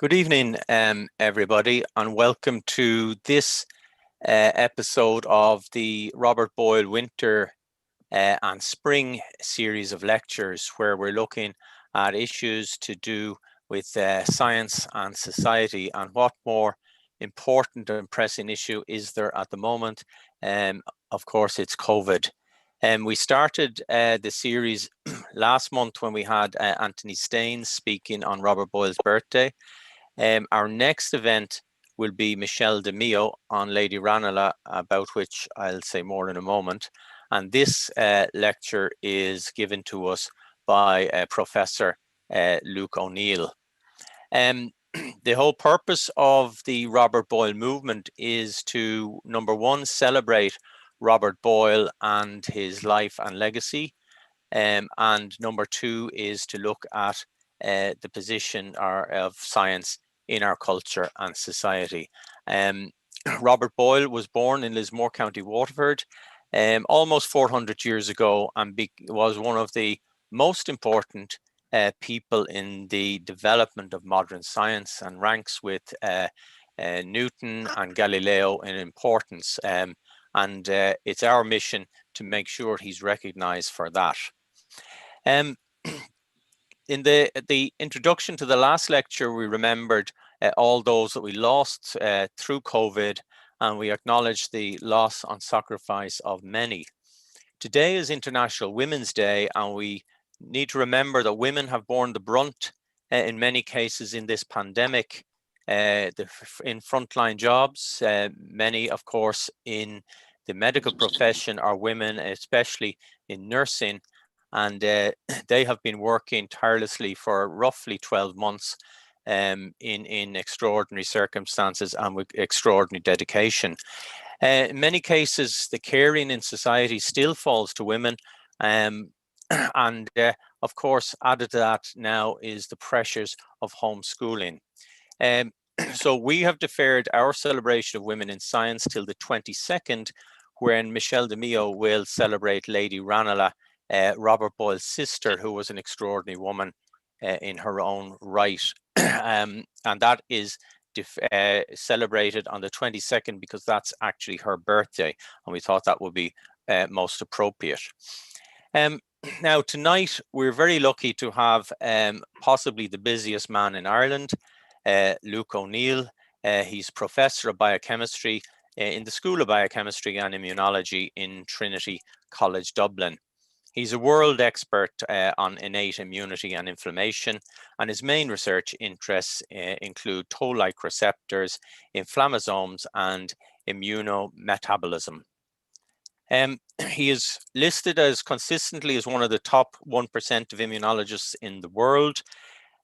Good evening, everybody, and welcome to this episode of the Robert Boyle Winter and Spring series of lectures, where we're looking at issues to do with science and society, and what more important and pressing issue is there at the moment. Of course, it's COVID. We started the series last month when we had Anthony Staines speaking on Robert Boyle's birthday. Our next event will be Michelle de Mio on Lady Ranelagh, about which I'll say more in a moment. And this lecture is given to us by Professor Luke ONeil. The whole purpose of the Robert Boyle movement is to, number one, celebrate Robert Boyle and his life and legacy. And number two is to look at the position of science in our culture and society. Robert Boyle was born in Lismore, County Waterford, almost 400 years ago, and was one of the most important people in the development of modern science, and ranks with Newton and Galileo in importance. It's our mission to make sure he's recognized for that. In the introduction to the last lecture, we remembered all those that we lost through COVID, and we acknowledged the loss and sacrifice of many. Today is International Women's Day, and we need to remember that women have borne the brunt in many cases in this pandemic, in frontline jobs. Many, of course, in the medical profession are women, especially in nursing. And they have been working tirelessly for roughly 12 months in extraordinary circumstances and with extraordinary dedication. In many cases, the caring in society still falls to women. Of course, added to that now is the pressures of homeschooling. So we have deferred our celebration of women in science till the 22nd, when Michelle de Mio will celebrate Lady Ranelagh, Robert Boyle's sister, who was an extraordinary woman in her own right. And that is celebrated on the 22nd because that's actually her birthday, and we thought that would be most appropriate. Now, tonight, we're very lucky to have possibly the busiest man in Ireland, Luke ONeil. He's Professor of Biochemistry in the School of Biochemistry and Immunology in Trinity College, Dublin. He's a world expert on innate immunity and inflammation, and his main research interests include toll-like receptors, inflammasomes, and immunometabolism. He is listed as consistently as one of the top 1% of immunologists in the world.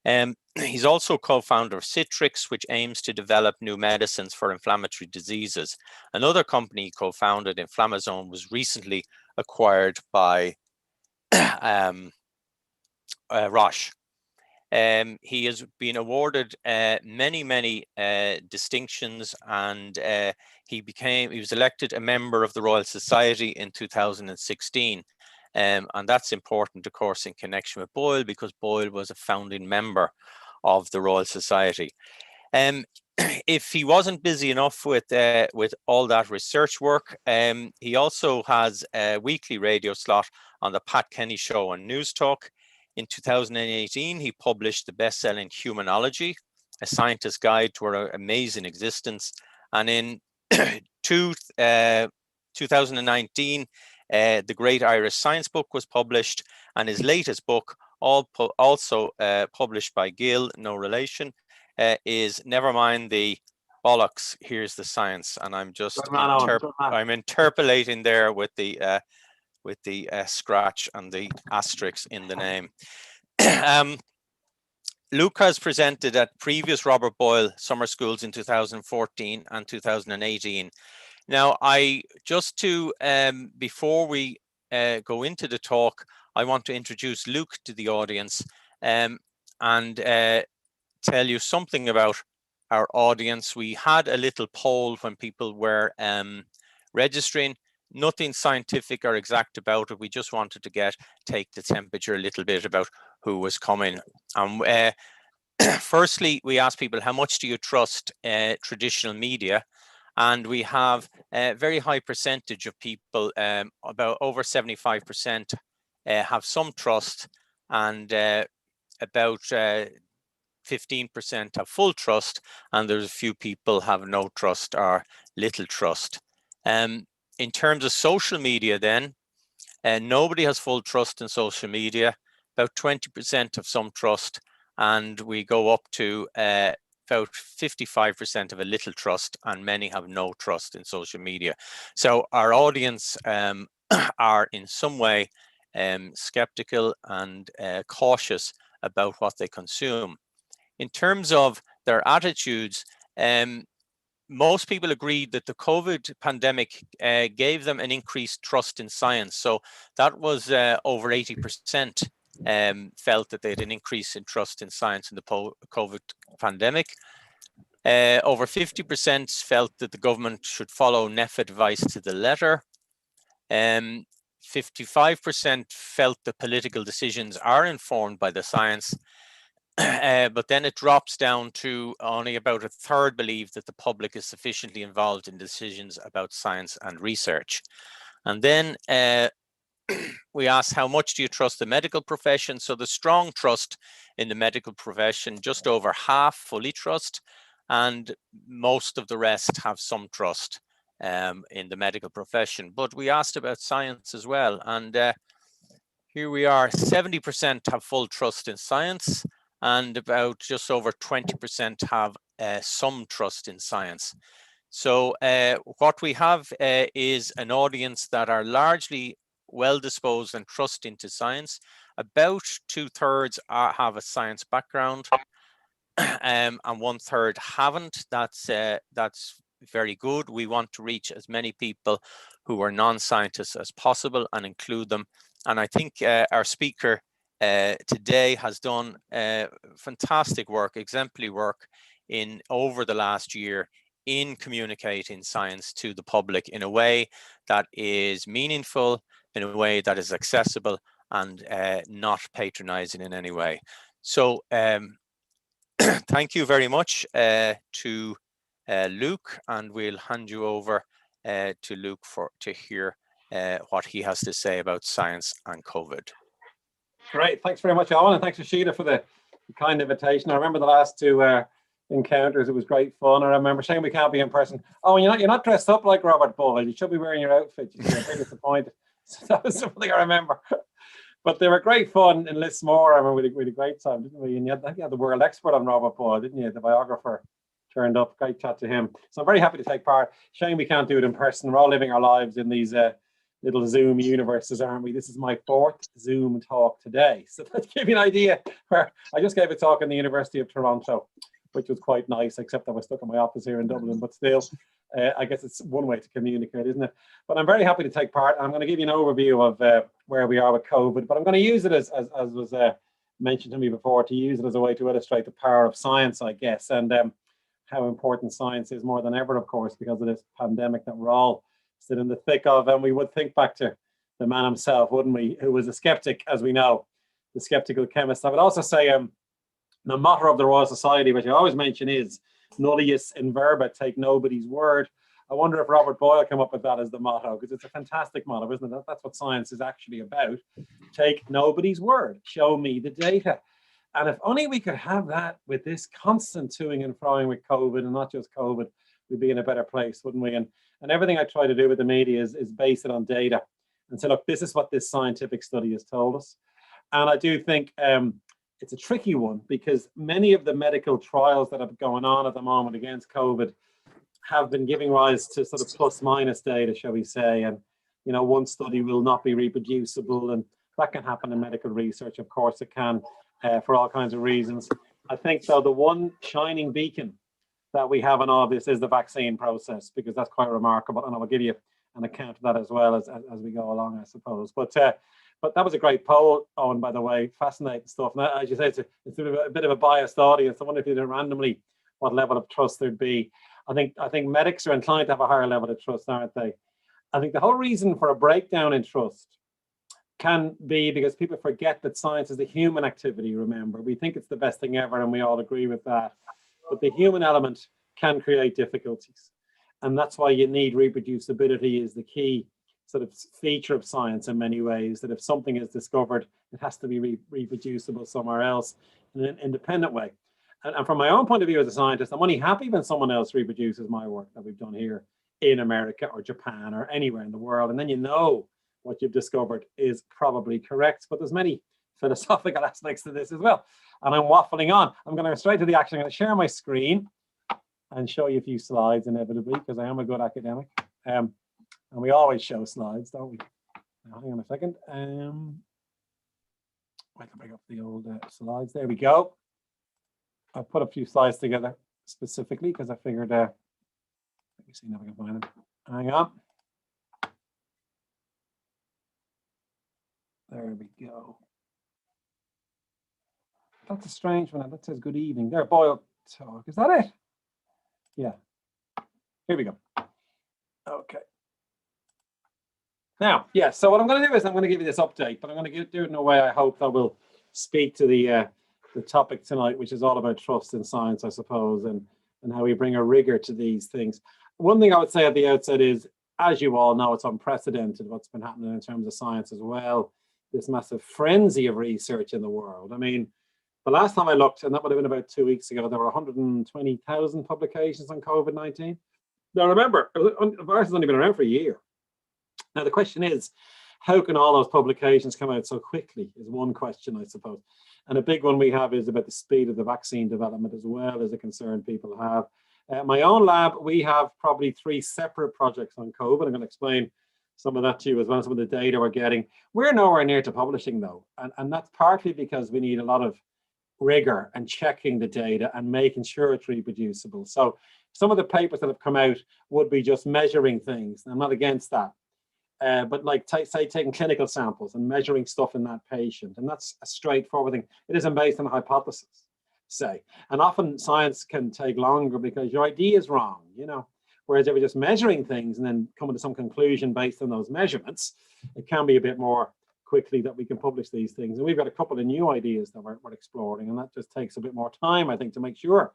He's also co-founder of Citrix, which aims to develop new medicines for inflammatory diseases. Another company he co-founded, Inflammasome, was recently acquired by Roche. He has been awarded many distinctions, and he was elected a member of the Royal Society in 2016. And that's important, of course, in connection with Boyle, because Boyle was a founding member of the Royal Society. If he wasn't busy enough with all that research work, he also has a weekly radio slot on the Pat Kenny Show on News Talk. In 2018, he published the best-selling Humanology, a scientist's guide to our amazing existence. And in 2019, the Great Irish Science Book was published, and his latest book, also published by Gill, no relation, is Never Mind the Bollocks, Here's the Science. And I'm just I'm interpolating there with the scratch and the asterisk in the name. Luke has presented at previous Robert Boyle summer schools in 2014 and 2018. Now, before we go into the talk, I want to introduce Luke to the audience and tell you something about our audience. We had a little poll when people were registering. Nothing scientific or exact about it. We just wanted to take the temperature a little bit about who was coming. firstly, we ask people, how much do you trust traditional media? And we have a very high percentage of people, about over 75%, have some trust, and about 15% have full trust, and there's a few people have no trust or little trust. In terms of social media then, nobody has full trust in social media, about 20% have some trust, and we go up to about 55% of a little trust, and many have no trust in social media. So our audience are in some way skeptical and cautious about what they consume. In terms of their attitudes, most people agreed that the COVID pandemic gave them an increased trust in science. So that was over 80% felt that they had an increase in trust in science in the COVID pandemic. Over 50% felt that the government should follow NEF advice to the letter. 55% felt that political decisions are informed by the science. But then it drops down to only about a third believe that the public is sufficiently involved in decisions about science and research. And then we ask, how much do you trust the medical profession? So the strong trust in the medical profession, just over half fully trust, and most of the rest have some trust in the medical profession. But we asked about science as well, and here we are, 70% have full trust in science, and about just over 20% have some trust in science. So what we have is an audience that are largely well disposed and trust into science. About 2/3 have a science background, and 1/3 haven't. That's very good. We want to reach as many people who are non-scientists as possible and include them. And I think our speaker today has done fantastic work, exemplary work over the last year in communicating science to the public in a way that is meaningful, in a way that is accessible, and not patronizing in any way. So thank you very much to Luke, and we'll hand you over to Luke to hear what he has to say about science and COVID. Great, thanks very much, Owen, and thanks to Sheila for the kind invitation. I remember the last two encounters; it was great fun. I remember saying we can't be in person. Oh, and you're not dressed up like Robert Boyle. You should be wearing your outfit. You're very disappointed. So that was something I remember. But they were great fun in Lismore. I remember we had a great time, didn't we? And you had the world expert on Robert Boyle, didn't you? The biographer turned up. Great chat to him. So I'm very happy to take part. Shame we can't do it in person. We're all living our lives in these little Zoom universes, aren't we? This is my 4th Zoom talk today. So that gives you an idea where I just gave a talk in the University of Toronto, which was quite nice, except I was stuck in my office here in Dublin, but still, I guess it's one way to communicate, isn't it? But I'm very happy to take part. I'm going to give you an overview of where we are with COVID, but I'm going to use it as was mentioned to me before, to use it as a way to illustrate the power of science, I guess, and how important science is more than ever, of course, because of this pandemic that we're all still in the thick of. And we would think back to the man himself, wouldn't we, who was a skeptic, as we know, the skeptical chemist. I would also say the motto of the Royal Society, which I always mention, is nullius in verba, take nobody's word. I wonder if Robert Boyle came up with that as the motto, because it's a fantastic motto, isn't it? That's what science is actually about. Take nobody's word, show me the data. And if only we could have that with this constant toing and froing with COVID, and not just COVID, we'd be in a better place, wouldn't we? And everything I try to do with the media is base it on data and say, look, this is what this scientific study has told us. And I do think it's a tricky one, because many of the medical trials that are going on at the moment against COVID have been giving rise to sort of plus minus data, shall we say. And, you know, one study will not be reproducible, and that can happen in medical research. Of course it can, for all kinds of reasons. I think, though, the one shining beacon that we have in all this is the vaccine process, because that's quite remarkable. And I will give you an account of that as well as we go along, I suppose. But that was a great poll, Owen, by the way. Fascinating stuff. Now, as you say, it's a bit of a biased audience. I wonder if you did randomly what level of trust there'd be. I think medics are inclined to have a higher level of trust, aren't they? I think the whole reason for a breakdown in trust can be because people forget that science is a human activity, remember. We think it's the best thing ever, and we all agree with that. But the human element can create difficulties. And that's why you need reproducibility is the key sort of feature of science in many ways, that if something is discovered, it has to be reproducible somewhere else in an independent way. And from my own point of view as a scientist, I'm only happy when someone else reproduces my work that we've done here in America or Japan or anywhere in the world. And then you know what you've discovered is probably correct. But there's many philosophical aspects to this as well. And I'm waffling on. I'm going to go straight to the action. I'm going to share my screen and show you a few slides inevitably, because I am a good academic. And we always show slides, don't we? Now, hang on a second. I can bring up the old slides. There we go. I put a few slides together specifically because I figured, let me see if I can find them. Hang on. There we go. That's a strange one. That says good evening. There, Boyle talk. Is that it? Yeah. Here we go. Okay. Now, yeah, so what I'm going to do is I'm going to give you this update, but I'm going to do it in a way I hope that will speak to the topic tonight, which is all about trust in science, I suppose, and how we bring a rigor to these things. One thing I would say at the outset is, as you all know, it's unprecedented what's been happening in terms of science as well. This massive frenzy of research in the world. I mean, the last time I looked, and that would have been about 2 weeks ago, there were 120,000 publications on COVID-19. Now remember, the virus has only been around for a year. Now the question is, how can all those publications come out so quickly is one question, I suppose. And a big one we have is about the speed of the vaccine development as well, as a concern people have. My own lab, we have probably 3 separate projects on COVID. I'm going to explain some of that to you as well, some of the data we're getting. We're nowhere near to publishing though. And that's partly because we need a lot of rigor and checking the data and making sure it's reproducible. So some of the papers that have come out would be just measuring things. I'm not against that. But like say taking clinical samples and measuring stuff in that patient. And that's a straightforward thing. It isn't based on a hypothesis, say. And often science can take longer because your idea is wrong, you know. Whereas if we're just measuring things and then coming to some conclusion based on those measurements, it can be a bit more quickly that we can publish these things. And we've got a couple of new ideas that we're exploring, and that just takes a bit more time, I think, to make sure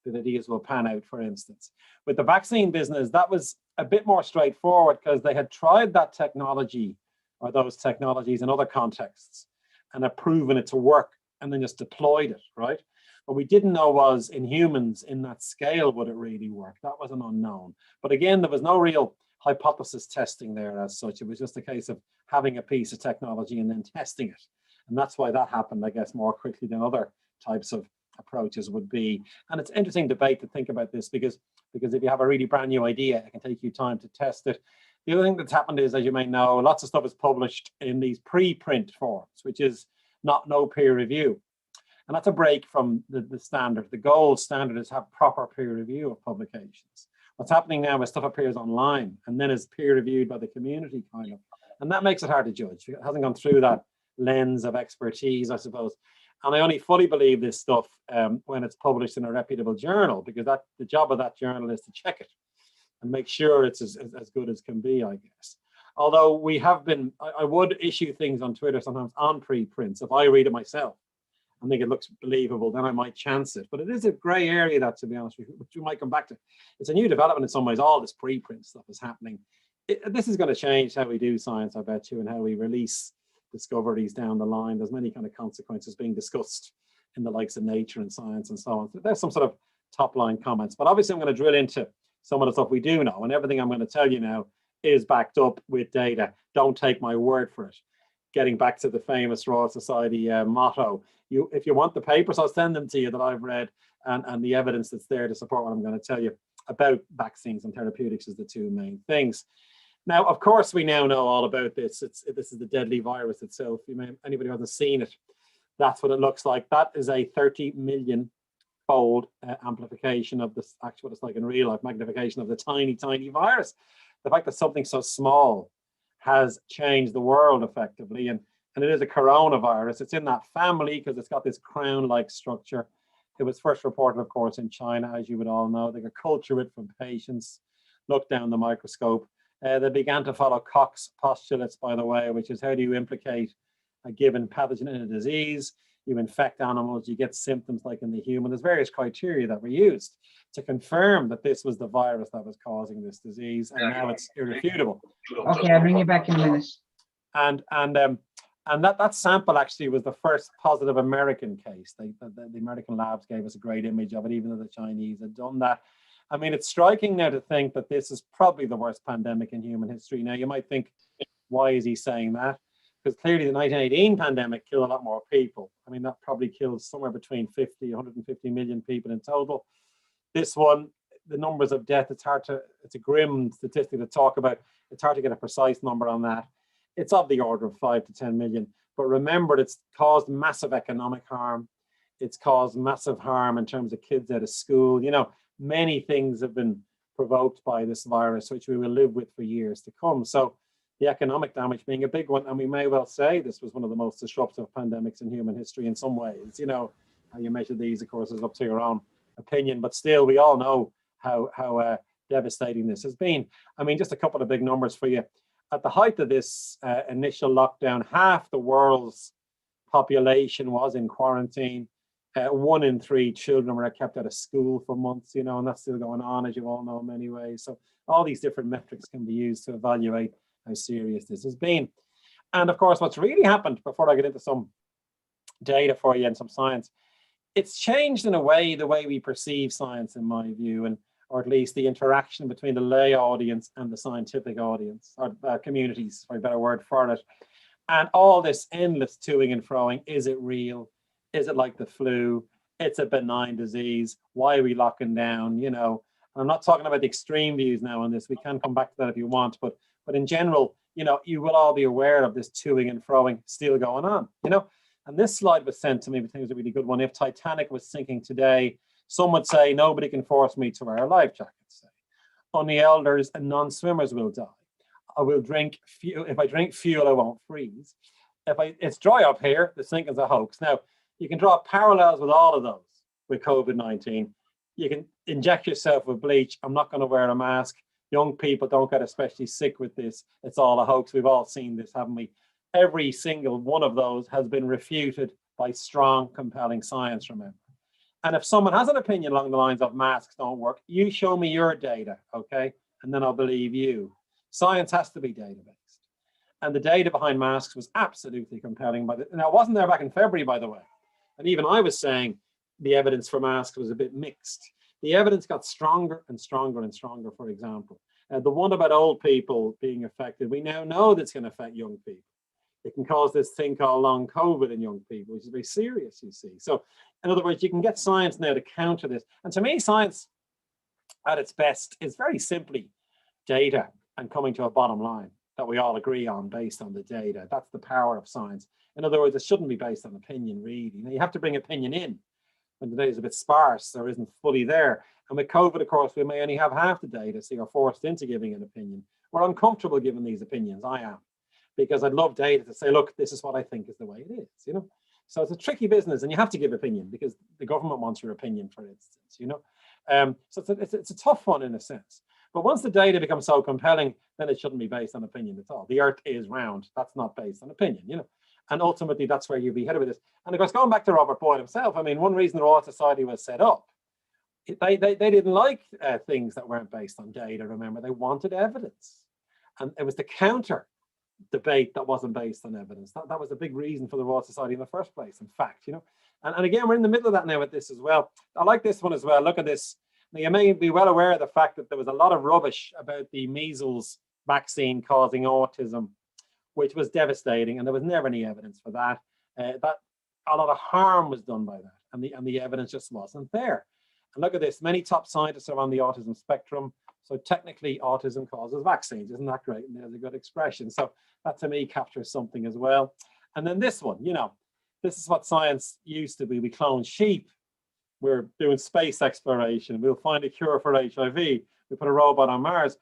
that ideas will pan out, for instance. With the vaccine business, that was a bit more straightforward because they had tried that technology or those technologies in other contexts and have proven it to work and then just deployed it, right? What we didn't know was in humans, in that scale, would it really work? That was an unknown. But again, there was no real hypothesis testing there as such. It was just a case of having a piece of technology and then testing it. And that's why that happened, I guess, more quickly than other types of approaches would be. And it's interesting debate to think about this because if you have a really brand new idea, it can take you time to test it. The other thing that's happened is, as you may know, lots of stuff is published in these preprint forms, which is no peer review. And that's a break from the standard. The gold standard is have proper peer review of publications. What's happening now is stuff appears online and then is peer reviewed by the community, kind of. And that makes it hard to judge. It hasn't gone through that lens of expertise, I suppose. And I only fully believe this stuff when it's published in a reputable journal, because the job of that journal is to check it and make sure it's as good as can be, I guess. Although we have been, I would issue things on Twitter sometimes on preprints. If I read it myself and think it looks believable, then I might chance it. But it is a gray area, that, to be honest with you, which we might come back to. It's a new development in some ways. All this preprint stuff is happening. This is going to change how we do science, I bet you, and how we release discoveries down the line. There's many kind of consequences being discussed in the likes of Nature and Science and so on. So there's some sort of top line comments. But obviously I'm going to drill into some of the stuff we do know, and everything I'm going to tell you now is backed up with data. Don't take my word for it. Getting back to the famous Royal Society motto, if you want the papers, I'll send them to you that I've read, and the evidence that's there to support what I'm going to tell you about vaccines and therapeutics is the 2 main things. Now, of course, we now know all about this. This is the deadly virus itself. Anybody who hasn't seen it, that's what it looks like. That is a 30 million fold amplification of this, actually what it's like in real life, magnification of the tiny, tiny virus. The fact that something so small has changed the world effectively. And it is a coronavirus. It's in that family because it's got this crown-like structure. It was first reported, of course, in China, as you would all know. They could culture it from patients, look down the microscope, They began to follow Koch's postulates, by the way, which is how do you implicate a given pathogen in a disease? You infect animals, you get symptoms like in the human. There's various criteria that were used to confirm that this was the virus that was causing this disease, and now it's irrefutable. Okay, I'll bring you back in a minute. And that sample actually was the first positive American case. The American labs gave us a great image of it, even though the Chinese had done that. I mean, it's striking now to think that this is probably the worst pandemic in human history. Now, you might think, why is he saying that? Because clearly the 1918 pandemic killed a lot more people. I mean, that probably killed somewhere between 150 million people in total. This one, the numbers of death, it's a grim statistic to talk about. It's hard to get a precise number on that. It's of the order of 5 to 10 million. But remember, it's caused massive economic harm. It's caused massive harm in terms of kids out of school. You know, many things have been provoked by this virus, which we will live with for years to come. So the economic damage being a big one, and we may well say this was one of the most disruptive pandemics in human history in some ways. You know, how you measure these, of course, is up to your own opinion, but still, we all know how devastating this has been. I mean, just a couple of big numbers for you. At the height of this initial lockdown, half the world's population was in quarantine. 1 in 3 children were kept out of school for months, you know, and that's still going on, as you all know, in many ways. So all these different metrics can be used to evaluate how serious this has been. And of course, what's really happened, before I get into some data for you and some science, it's changed in a way the way we perceive science, in my view, and or at least the interaction between the lay audience and the scientific audience, or communities, for a better word for it. And all this endless toing and froing, is it real? Is it like the flu? It's a benign disease. Why are we locking down? You know, I'm not talking about the extreme views now on this. We can come back to that if you want, but in general, you know, you will all be aware of this toing and froing still going on, you know. And this slide was sent to me, I think it was a really good one. If Titanic was sinking today, some would say nobody can force me to wear a life jacket. Say, only elders and non-swimmers will die. I will drink fuel. If I drink fuel, I won't freeze. It's dry up here, the sinking's a hoax. Now, you can draw parallels with all of those with COVID-19. You can inject yourself with bleach. I'm not going to wear a mask. Young people don't get especially sick with this. It's all a hoax. We've all seen this, haven't we? Every single one of those has been refuted by strong, compelling science, remember. And if someone has an opinion along the lines of masks don't work, you show me your data, okay? And then I'll believe you. Science has to be data-based. And the data behind masks was absolutely compelling. Now, it wasn't there back in February, by the way. And even I was saying the evidence for masks was a bit mixed. The evidence got stronger and stronger and stronger, for example. The one about old people being affected, we now know that's going to affect young people. It can cause this thing called long COVID in young people, which is very serious, you see. So, in other words, you can get science now to counter this. And to me, science at its best is very simply data and coming to a bottom line that we all agree on based on the data. That's the power of science. In other words, it shouldn't be based on opinion, really. Now, you have to bring opinion in when the data is a bit sparse or isn't fully there. And with COVID, of course, we may only have half the data, so you're forced into giving an opinion. We're uncomfortable giving these opinions, I am, because I'd love data to say, look, this is what I think is the way it is, you know? So it's a tricky business, and you have to give opinion because the government wants your opinion, for instance, you know? So it's a tough one in a sense. But once the data becomes so compelling, then it shouldn't be based on opinion at all. The earth is round. That's not based on opinion, you know? And ultimately, that's where you'll be headed with this. And of course, going back to Robert Boyle himself, I mean, one reason the Royal Society was set up, they didn't like things that weren't based on data, remember. They wanted evidence. And it was the counter debate that wasn't based on evidence. That was a big reason for the Royal Society in the first place, in fact, you know. And again, we're in the middle of that now with this as well. I like this one as well. Look at this. Now, you may be well aware of the fact that there was a lot of rubbish about the measles vaccine causing autism, which was devastating, and there was never any evidence for that. That a lot of harm was done by that, and the evidence just wasn't there. And look at this, many top scientists are on the autism spectrum, so technically autism causes vaccines. Isn't that great? And there's a good expression. So that to me captures something as well. And then this one, you know, this is what science used to be. We clone sheep. We're doing space exploration. We'll find a cure for HIV. We put a robot on Mars.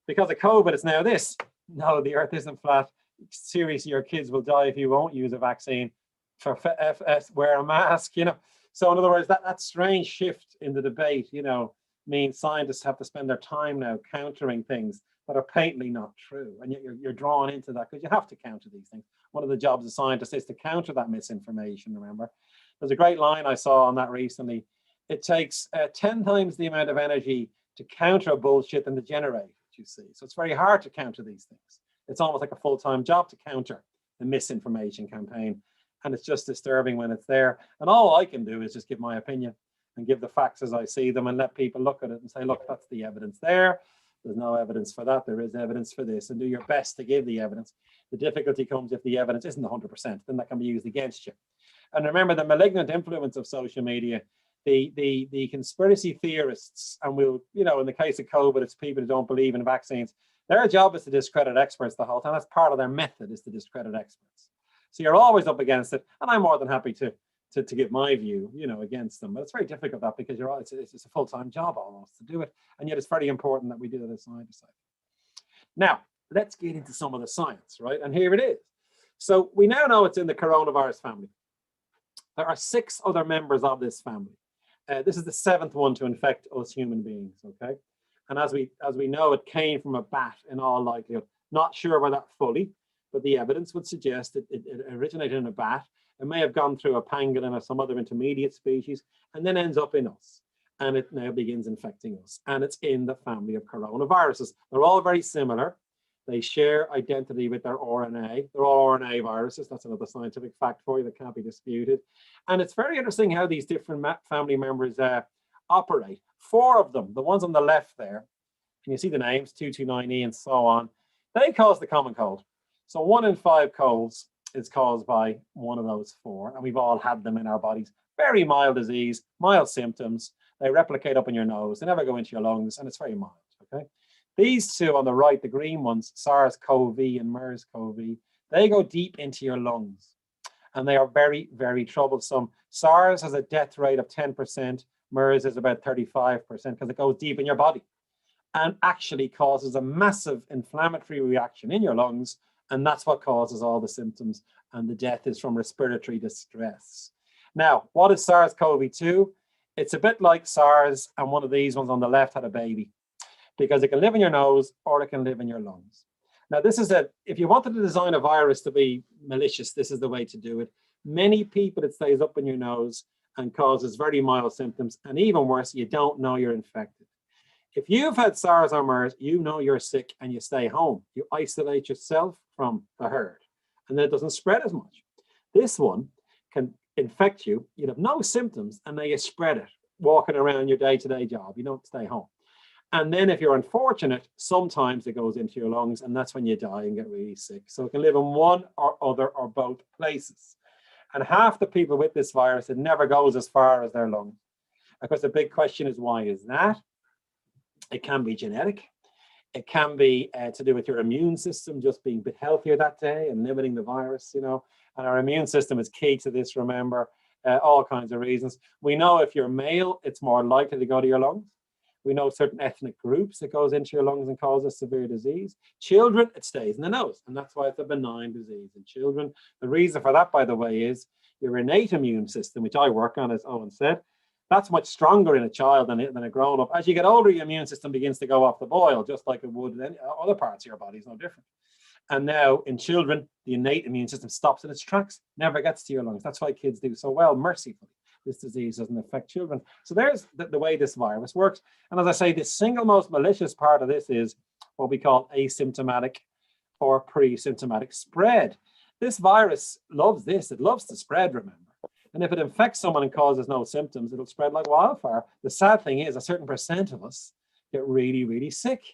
Because of COVID, it's now this. No, the earth isn't flat. Seriously, your kids will die if you won't use a vaccine. For FS, wear a mask, you know. So in other words, that strange shift in the debate, you know, means scientists have to spend their time now countering things that are patently not true. And yet you're drawn into that because you have to counter these things. One of the jobs of scientists is to counter that misinformation, remember? There's a great line I saw on that recently. It takes 10 times the amount of energy to counter a bullshit than to generate it, you see. So it's very hard to counter these things. It's almost like a full-time job to counter the misinformation campaign. And it's just disturbing when it's there. And all I can do is just give my opinion and give the facts as I see them and let people look at it and say, look, that's the evidence there. There's no evidence for that. There is evidence for this, and do your best to give the evidence. The difficulty comes if the evidence isn't 100%, then that can be used against you. And remember the malignant influence of social media, the conspiracy theorists, and we'll, you know, in the case of COVID, it's people who don't believe in vaccines. Their job is to discredit experts the whole time. That's part of their method, is to discredit experts. So you're always up against it, and I'm more than happy to give my view, you know, against them. But it's very difficult that because it's a full-time job almost to do it, and yet it's very important that we do it as scientists. Now, let's get into some of the science, right? And here it is. So we now know it's in the coronavirus family. There are 6 other members of this family. This is the 7th one to infect us human beings, okay? And as we know, it came from a bat in all likelihood. Not sure about that fully, but the evidence would suggest it originated in a bat. It may have gone through a pangolin or some other intermediate species and then ends up in us. And it now begins infecting us. And it's in the family of coronaviruses. They're all very similar. They share identity with their RNA. They're all RNA viruses. That's another scientific fact for you that can't be disputed. And it's very interesting how these different family members operate. 4 of them, the ones on the left there, and you see the names, 229E and so on, they cause the common cold. So 1 in 5 colds is caused by one of those 4, and we've all had them in our bodies. Very mild disease, mild symptoms. They replicate up in your nose. They never go into your lungs, and it's very mild, okay? These 2 on the right, the green ones, SARS-CoV and MERS-CoV, they go deep into your lungs, and they are very, very troublesome. SARS has a death rate of 10%. MERS is about 35% because it goes deep in your body and actually causes a massive inflammatory reaction in your lungs. And that's what causes all the symptoms. And the death is from respiratory distress. Now, what is SARS-CoV-2? It's a bit like SARS, and one of these ones on the left had a baby, because it can live in your nose or it can live in your lungs. Now, this is if you wanted to design a virus to be malicious, this is the way to do it. Many people, it stays up in your nose and causes very mild symptoms. And even worse, you don't know you're infected. If you've had SARS or MERS, you know you're sick and you stay home. You isolate yourself from the herd, and then it doesn't spread as much. This one can infect you. You'd have no symptoms, and then you spread it, walking around your day-to-day job. You don't stay home. And then if you're unfortunate, sometimes it goes into your lungs, and that's when you die and get really sick. So it can live in one or other or both places. And half the people with this virus, it never goes as far as their lungs. Of course, the big question is, why is that? It can be genetic. It can be to do with your immune system just being a bit healthier that day and limiting the virus, you know. And our immune system is key to this, remember, all kinds of reasons. We know if you're male, it's more likely to go to your lungs. We know certain ethnic groups, it goes into your lungs and causes severe disease. Children, it stays in the nose, and that's why it's a benign disease in children. The reason for that, by the way, is your innate immune system, which I work on, as Owen said, that's much stronger in a child than a grown-up. As you get older, your immune system begins to go off the boil, just like it would in other parts of your body. It's no different. And now in children, the innate immune system stops in its tracks, never gets to your lungs. That's why kids do so well, mercifully. This disease doesn't affect children. So there's the way this virus works. And as I say, the single most malicious part of this is what we call asymptomatic or pre-symptomatic spread. This virus loves this. It loves to spread, remember. And if it infects someone and causes no symptoms, it'll spread like wildfire. The sad thing is a certain percent of us get really, really sick.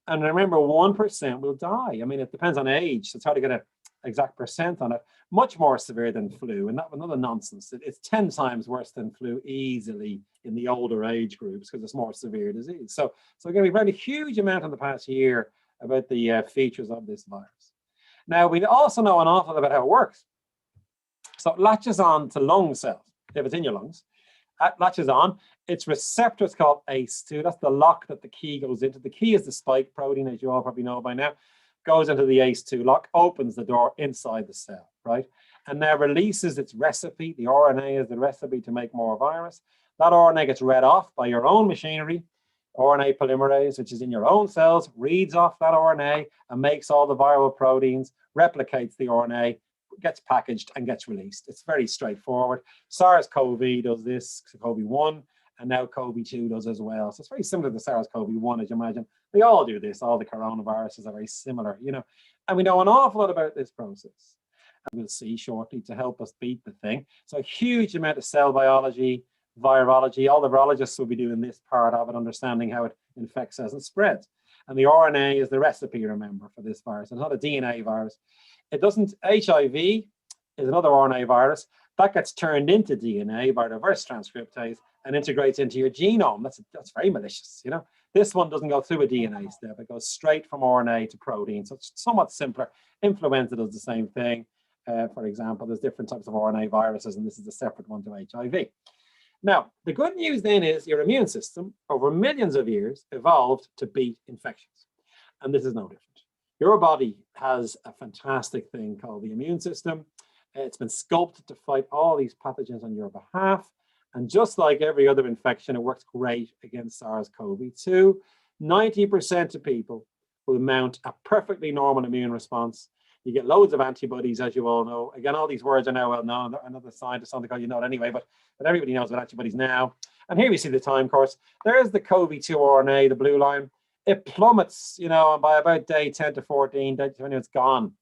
And remember, 1% will die. I mean, it depends on age. So it's hard to get an exact percent on it. Much more severe than flu. And that was another nonsense. It's 10 times worse than flu easily in the older age groups because it's more severe disease. So again, we've read a huge amount in the past year about the features of this virus. Now, we also know an awful lot about how it works. So it latches on to lung cells, if it's in your lungs. It latches on. Its receptor is called ACE2. That's the lock that the key goes into. The key is the spike protein, as you all probably know by now. Goes into the ACE2 lock, opens the door inside the cell, right? And now releases its recipe. The RNA is the recipe to make more virus. That RNA gets read off by your own machinery, RNA polymerase, which is in your own cells, reads off that RNA and makes all the viral proteins, replicates the RNA, gets packaged and gets released. It's very straightforward. SARS-CoV does this, CoV-1, and now CoV-2 does as well. So it's very similar to SARS-CoV-1, as you imagine. They all do this. All the coronaviruses are very similar, and we know an awful lot about this process. And we'll see shortly to help us beat the thing. So a huge amount of cell biology, virology, all the virologists will be doing this part of it, understanding how it infects us and spreads. And the RNA is the recipe, remember, for this virus. It's not a DNA virus. It doesn't, HIV is another RNA virus that gets turned into DNA by reverse transcriptase and integrates into your genome. That's very malicious, This one doesn't go through a DNA step. It goes straight from RNA to protein. So it's somewhat simpler. Influenza does the same thing. For example, there's different types of RNA viruses, and this is a separate one to HIV. Now, the good news then is your immune system, over millions of years, evolved to beat infections. And this is no different. Your body has a fantastic thing called the immune system. It's been sculpted to fight all these pathogens on your behalf. And just like every other infection, it works great against SARS-CoV-2. 90% of people will mount a perfectly normal immune response. You get loads of antibodies, as you all know. Again, all these words are now well known. Another scientist on the call, you know it anyway, but everybody knows about antibodies now. And here we see the time course. There's the CoV-2 RNA, the blue line. It plummets, and by about day 10 to 14, day 20, it's gone.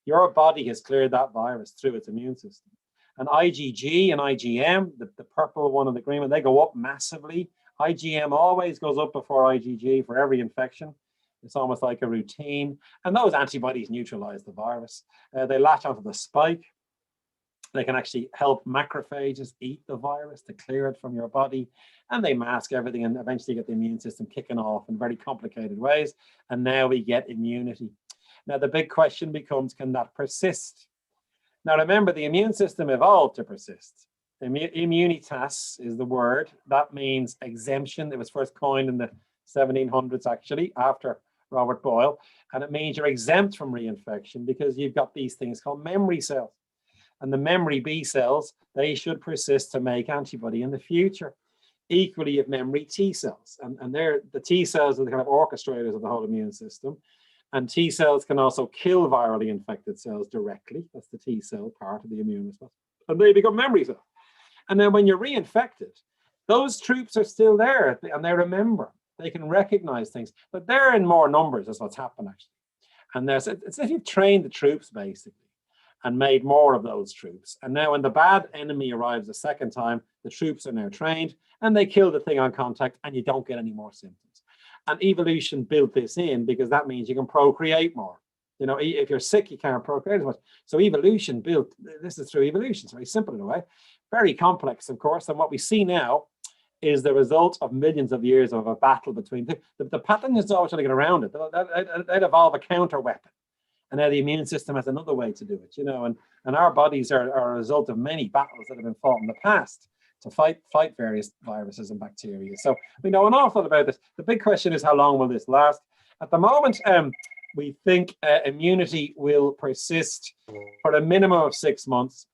Your body has cleared that virus through its immune system. And IgG and IgM, the purple one and the green one, they go up massively. IgM always goes up before IgG for every infection. It's almost like a routine. And those antibodies neutralize the virus. They latch onto the spike. They can actually help macrophages eat the virus to clear it from your body. And they mask everything and eventually get the immune system kicking off in very complicated ways. And now we get immunity. Now, the big question becomes, can that persist? Now, remember, the immune system evolved to persist. Immunitas is the word. That means exemption. It was first coined in the 1700s, actually, after Robert Boyle. And it means you're exempt from reinfection because you've got these things called memory cells. And the memory B cells, they should persist to make antibody in the future. Equally, you have memory T cells. And they're the T cells are the kind of orchestrators of the whole immune system. And T cells can also kill virally infected cells directly. That's the T cell part of the immune response. And they become memory cells. And then when you're reinfected, those troops are still there and they remember. They can recognize things, but they're in more numbers. That's what's happened, actually. And it's if you've trained the troops, basically, and made more of those troops. And now when the bad enemy arrives a second time, the troops are now trained and they kill the thing on contact and you don't get any more symptoms. And evolution built this in because that means you can procreate more. If you're sick, you can't procreate as much. So evolution built, this is through evolution. It's very simple in a way, very complex, of course. And what we see now is the result of millions of years of a battle between the pathogens always trying to get around it. They'd evolve a counter weapon. And now the immune system has another way to do it, and our bodies are a result of many battles that have been fought in the past to fight various viruses and bacteria. So we know an awful lot about this. The big question is, how long will this last? At the moment, we think immunity will persist for a minimum of 6 months,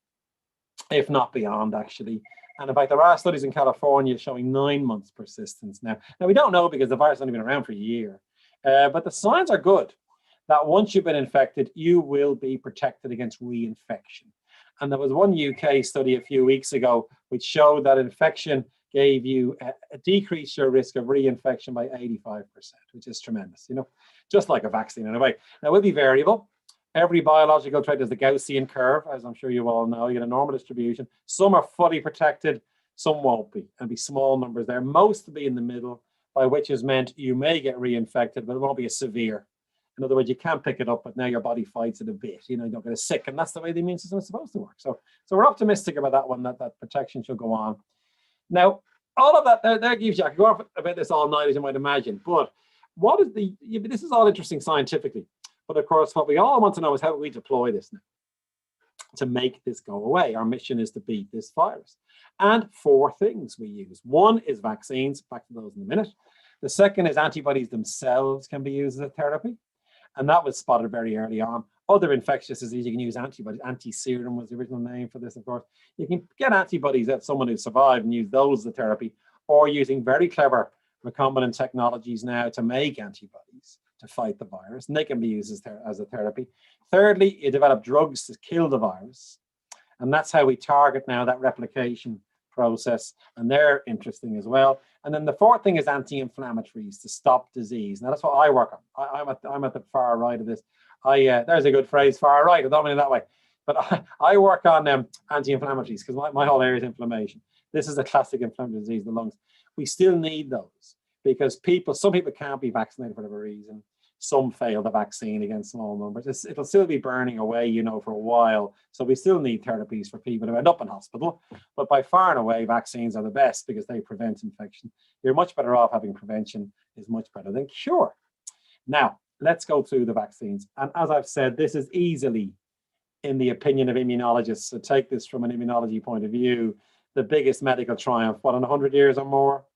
if not beyond, actually. And in fact, there are studies in California showing 9 months persistence now. Now, we don't know because the virus has only been around for a year, but the signs are good that once you've been infected, you will be protected against reinfection. And there was one UK study a few weeks ago which showed that infection gave you decreased your risk of reinfection by 85%, which is tremendous, just like a vaccine in a way. Now, it will be variable. Every biological trait is the Gaussian curve, as I'm sure you all know. You get a normal distribution. Some are fully protected, some won't be, and be small numbers there. Most will be in the middle, by which is meant you may get reinfected, but it won't be as severe. In other words, you can't pick it up, but now your body fights it a bit. You don't get as sick, and that's the way the immune system is supposed to work. So we're optimistic about that one, that protection should go on. Now, all of that gives you, I could go on about this all night, as you might imagine, but this is all interesting scientifically. But of course, what we all want to know is how we deploy this now to make this go away. Our mission is to beat this virus. And 4 things we use. One is vaccines, back to those in a minute. The second is antibodies themselves can be used as a therapy. And that was spotted very early on. Other infectious diseases, you can use antibodies. Anti-serum was the original name for this, of course. You can get antibodies out of someone who survived and use those as a therapy, or using very clever recombinant technologies now to make antibodies to fight the virus, and they can be used as a therapy. Thirdly, you develop drugs to kill the virus, and that's how we target now that replication process, and they're interesting as well. And then the fourth thing is anti-inflammatories to stop disease. Now that's what I work on. I'm at the far right of this. There's a good phrase, far right. I don't mean it that way, but I work on anti-inflammatories because my whole area is inflammation. This is a classic inflammatory disease, the lungs. We still need those because some people can't be vaccinated for whatever reason. Some fail the vaccine against small numbers. It'll still be burning away, for a while. So we still need therapies for people who end up in hospital. But by far and away, vaccines are the best because they prevent infection. You're much better off having prevention is much better than cure. Now, let's go through the vaccines. And as I've said, this is easily, in the opinion of immunologists, so take this from an immunology point of view, the biggest medical triumph, in 100 years or more?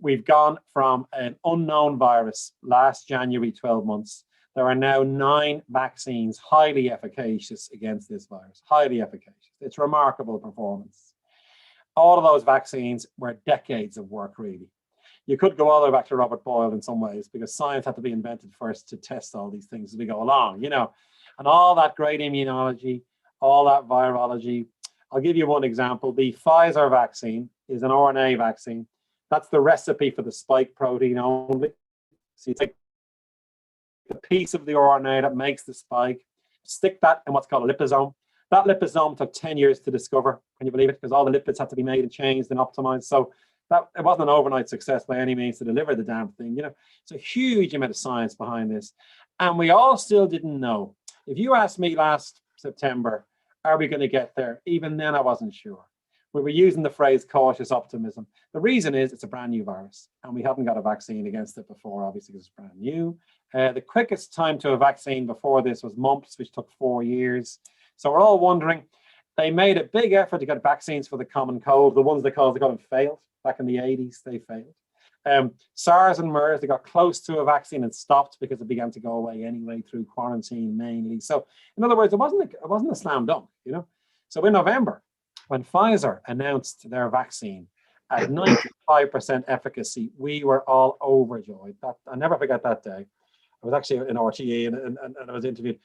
We've gone from an unknown virus last January, 12 months. There are now 9 vaccines highly efficacious against this virus, highly efficacious. It's remarkable performance. All of those vaccines were decades of work, really. You could go all the way back to Robert Boyle in some ways because science had to be invented first to test all these things as we go along, and all that great immunology, all that virology. I'll give you one example. The Pfizer vaccine is an RNA vaccine. That's the recipe for the spike protein only. So you take the piece of the RNA that makes the spike, stick that in what's called a liposome. That liposome took 10 years to discover. Can you believe it? Because all the lipids had to be made and changed and optimized. So it wasn't an overnight success by any means to deliver the damn thing. It's a huge amount of science behind this. And we all still didn't know. If you asked me last September, are we going to get there? Even then, I wasn't sure. We were using the phrase cautious optimism. The reason is it's a brand new virus and we haven't got a vaccine against it before, obviously, because it's brand new. The quickest time to a vaccine before this was mumps, which took 4 years. So we're all wondering, they made a big effort to get vaccines for the common cold. The ones they caused the common failed back in the 80s, they failed. SARS and MERS, they got close to a vaccine and stopped because it began to go away anyway through quarantine mainly. So in other words, it wasn't a slam dunk, So in November, when Pfizer announced their vaccine at 95% efficacy, we were all overjoyed. I never forget that day. I was actually in RTE and I was interviewed.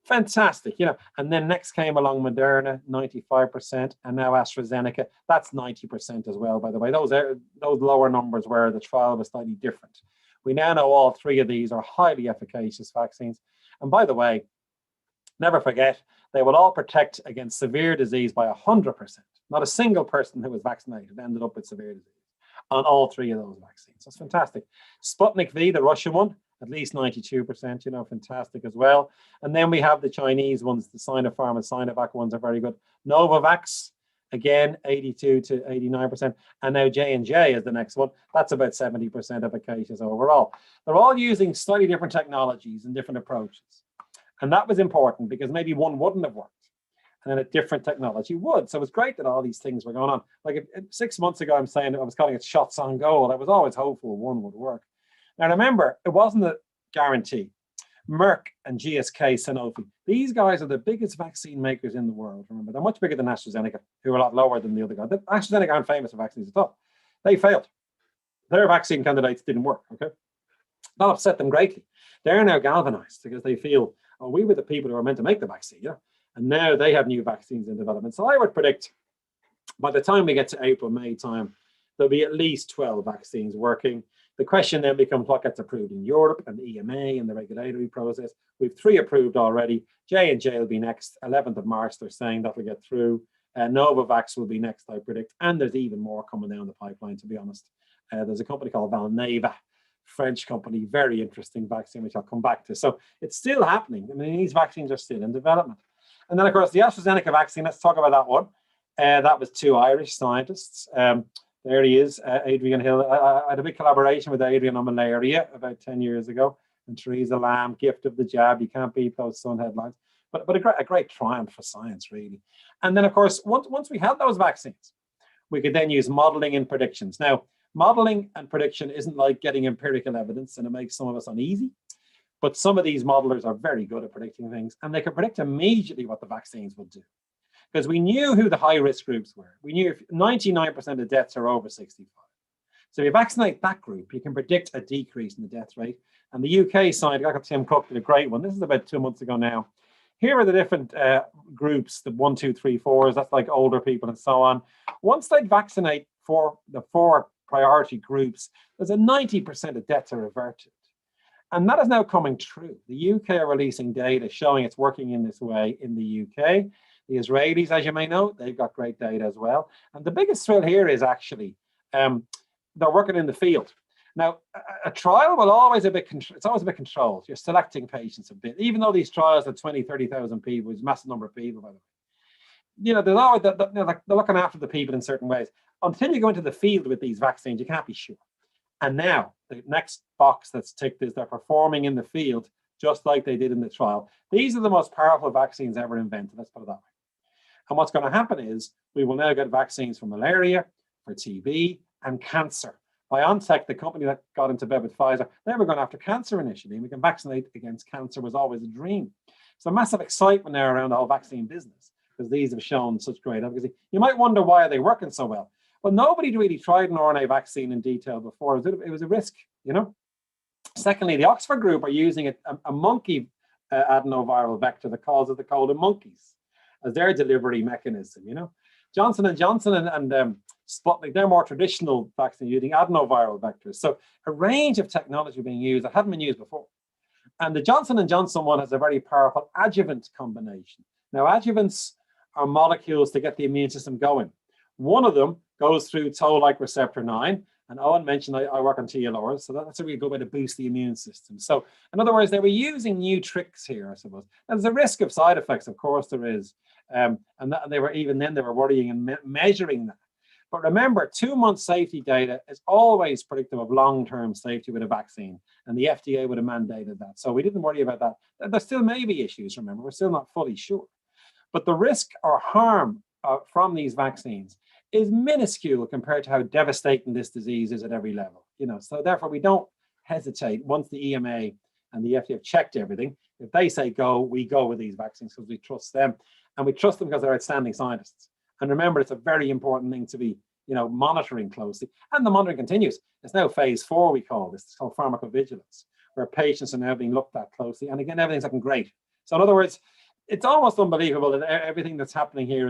Fantastic, And then next came along Moderna, 95%, and now AstraZeneca. That's 90% as well, by the way. Those lower numbers where the trial was slightly different. We now know all 3 of these are highly efficacious vaccines. And by the way, never forget, they will all protect against severe disease by 100%. Not a single person who was vaccinated ended up with severe disease on all 3 of those vaccines. That's fantastic. Sputnik V, the Russian one, at least 92%, fantastic as well. And then we have the Chinese ones, the Sinopharm and Sinovac ones are very good. Novavax, again, 82 to 89%. And now J&J is the next one. That's about 70% efficacious overall. They're all using slightly different technologies and different approaches. And that was important because maybe one wouldn't have worked and then a different technology would. So it's great that all these things were going on. Like 6 months ago, I was calling it shots on goal. I was always hopeful one would work. Now remember, it wasn't a guarantee. Merck and GSK, Sanofi, these guys are the biggest vaccine makers in the world. Remember, they're much bigger than AstraZeneca, who are a lot lower than the other guys. AstraZeneca aren't famous for vaccines at all. They failed. Their vaccine candidates didn't work, okay? That upset them greatly. They're now galvanized because they feel, we were the people who were meant to make the vaccine, and now they have new vaccines in development. So I would predict by the time we get to April, May time, there'll be at least 12 vaccines working. The question then becomes what gets approved in Europe and the EMA and the regulatory process. We've 3 approved already. J&J will be next, 11th of March, they're saying that will get through. Novavax will be next, I predict. And there's even more coming down the pipeline, to be honest. There's a company called Valneva, French company, very interesting vaccine, which I'll come back to. So it's still happening. I mean, these vaccines are still in development. And then, of course, the AstraZeneca vaccine, let's talk about that one. That was 2 Irish scientists. There he is, Adrian Hill. I had a big collaboration with Adrian on malaria about 10 years ago. And Theresa Lamb, gift of the jab. You can't beat those Sun headlines. But a great triumph for science, really. And then, of course, once we had those vaccines, we could then use modeling and predictions. Now, modeling and prediction isn't like getting empirical evidence, and it makes some of us uneasy. But some of these modelers are very good at predicting things, and they can predict immediately what the vaccines will do. Because we knew who the high-risk groups were. We knew 99% of deaths are over 65. So if you vaccinate that group, you can predict a decrease in the death rate. And the UK side, I got Tim Cook did a great one. This is about 2 months ago now. Here are the different groups, the 1, 2, 3, 4s. That's like older people and so on. Once they vaccinate for the 4 priority groups, there's a 90% of deaths are averted. And that is now coming true. The UK are releasing data showing it's working in this way in the UK. The Israelis, as you may know, they've got great data as well. And the biggest thrill here is actually they're working in the field. Now, a trial will always it's always a bit controlled. You're selecting patients a bit, even though these trials are 20, 30,000 people, it's a massive number of people, by the way. You know, there's always, they're looking after the people in certain ways. Until you go into the field with these vaccines, you can't be sure. And now, the next box that's ticked is they're performing in the field just like they did in the trial. These are the most powerful vaccines ever invented, let's put it that way. And what's going to happen is we will now get vaccines for malaria, for TB, and cancer. BioNTech, the company that got into bed with Pfizer, they were going after cancer initially, and we can vaccinate against cancer was always a dream. So massive excitement now around the whole vaccine business because these have shown such great efficacy. You might wonder why are they working so well? Well, nobody really tried an RNA vaccine in detail before. It was a risk, you know. Secondly, the Oxford group are using a monkey adenoviral vector that causes the cold in monkeys as their delivery mechanism, you know. Johnson & Johnson and Sputnik, they're more traditional vaccines using adenoviral vectors. So a range of technology being used that hadn't been used before. And the Johnson & Johnson one has a very powerful adjuvant combination. Now, adjuvants are molecules to get the immune system going. One of them goes through toll-like receptor 9. And Owen mentioned I work on TLRs, so that's a really good way to boost the immune system. So in other words, they were using new tricks here, I suppose. And there's a risk of side effects, of course there is. And they were worrying and measuring that. But remember, 2 months safety data is always predictive of long-term safety with a vaccine. And the FDA would have mandated that. So we didn't worry about that. There still may be issues, remember, we're still not fully sure. But the risk or harm from these vaccines is minuscule compared to how devastating this disease is at every level. You know, so therefore we don't hesitate once the EMA and the FDA have checked everything. If they say go, we go with these vaccines because we trust them. And we trust them because they're outstanding scientists. And remember, it's a very important thing to be, you know, monitoring closely. And the monitoring continues. It's now phase 4, we call this. It's called pharmacovigilance, where patients are now being looked at closely. And again, everything's looking great. So in other words, it's almost unbelievable that everything that's happening here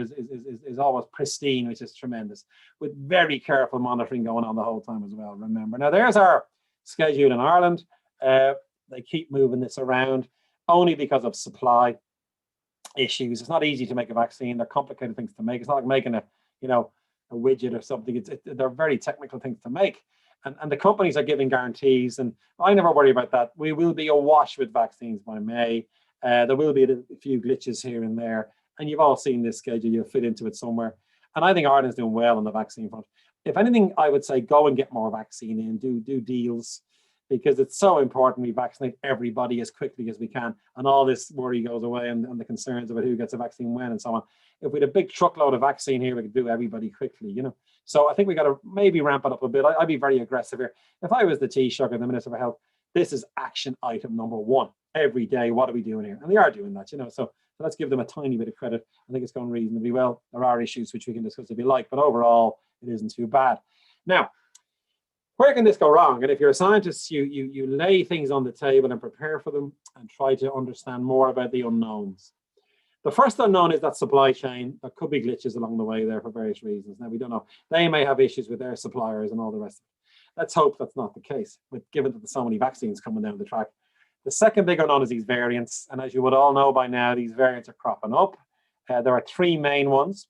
is almost pristine, which is tremendous, with very careful monitoring going on the whole time as well, remember. Now, there's our schedule in Ireland. They keep moving this around only because of supply issues. It's not easy to make a vaccine. They're complicated things to make. It's not like making a widget or something. They're very technical things to make. And the companies are giving guarantees. And I never worry about that. We will be awash with vaccines by May. There will be a few glitches here and there. And you've all seen this schedule. You'll fit into it somewhere. And I think Ireland's doing well on the vaccine front. If anything, I would say go and get more vaccine in, do deals, because it's so important we vaccinate everybody as quickly as we can. And all this worry goes away and the concerns about who gets a vaccine when and so on. If we had a big truckload of vaccine here, we could do everybody quickly, you know. So I think we got to maybe ramp it up a bit. I'd be very aggressive here. If I was the Taoiseach or the Minister for Health, this is action item number 1. Every day, what are we doing here? And they are doing that, you know. So let's give them a tiny bit of credit. I think it's going reasonably well. There are issues which we can discuss if you like, but overall, it isn't too bad. Now, where can this go wrong? And if you're a scientist, you lay things on the table and prepare for them and try to understand more about the unknowns. The first unknown is that supply chain. There could be glitches along the way there for various reasons. Now, we don't know. They may have issues with their suppliers and all the rest of it. Let's hope that's not the case, but given that there's so many vaccines coming down the track. The second big unknown is these variants. And as you would all know by now, these variants are cropping up. There are 3 main ones.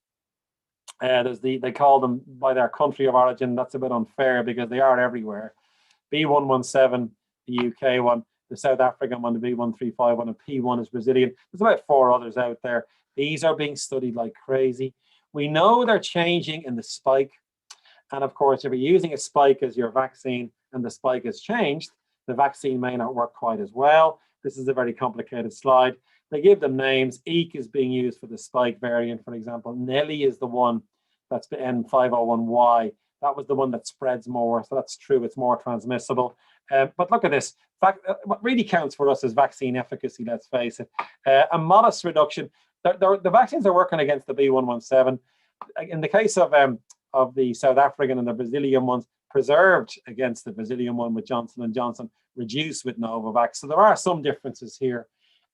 They call them by their country of origin. That's a bit unfair because they are everywhere. B117, the UK one, the South African one, the B1351, and P1 is Brazilian. There's about 4 others out there. These are being studied like crazy. We know they're changing in the spike. And of course, if you're using a spike as your vaccine and the spike has changed, the vaccine may not work quite as well. This is a very complicated slide. They give them names. EEC is being used for the spike variant, for example. Nelly is the one that's the N501Y. That was the one that spreads more. So that's true. It's more transmissible. But look at this. What really counts for us is vaccine efficacy, let's face it. A modest reduction. The vaccines are working against the B117. In the case of the South African and the Brazilian ones, preserved against the Brazilian one with Johnson & Johnson, reduced with Novavax. So there are some differences here,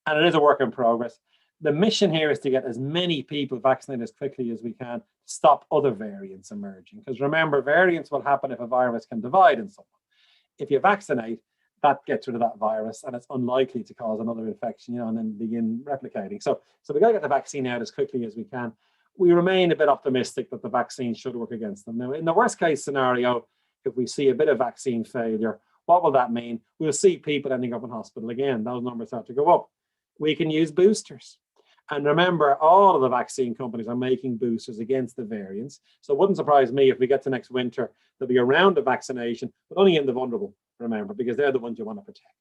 and it is a work in progress. The mission here is to get as many people vaccinated as quickly as we can, stop other variants emerging. Because remember, variants will happen if a virus can divide in someone. If you vaccinate, that gets rid of that virus, and it's unlikely to cause another infection, and then begin replicating. So we got to get the vaccine out as quickly as we can. We remain a bit optimistic that the vaccine should work against them. Now, in the worst case scenario, if we see a bit of vaccine failure, what will that mean? We'll see people ending up in hospital again. Those numbers have to go up. We can use boosters. And remember, all of the vaccine companies are making boosters against the variants. So it wouldn't surprise me if we get to next winter, there'll be a round of vaccination, but only in the vulnerable, remember, because they're the ones you want to protect.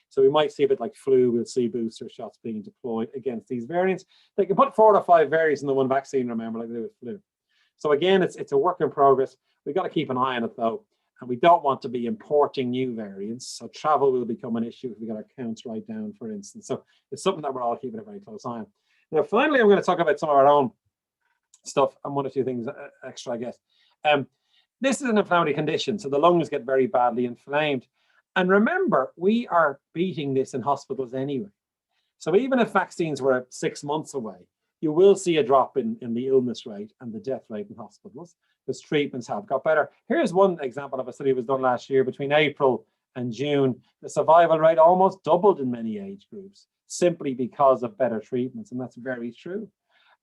So we might see a bit like flu, we'll see booster shots being deployed against these variants. They can put 4 or 5 variants in the one vaccine, remember, like they do with flu. So again, it's a work in progress. We've got to keep an eye on it though. And we don't want to be importing new variants. So travel will become an issue if we get our counts right down, for instance. So it's something that we're all keeping a very close eye on. Now, finally, I'm going to talk about some of our own stuff and 1 or 2 things extra, I guess. This is an inflammatory condition, so the lungs get very badly inflamed. And remember, we are beating this in hospitals anyway. So even if vaccines were 6 months away, you will see a drop in the illness rate and the death rate in hospitals because treatments have got better. Here's one example of a study that was done last year. Between April and June, the survival rate almost doubled in many age groups, simply because of better treatments, and that's very true.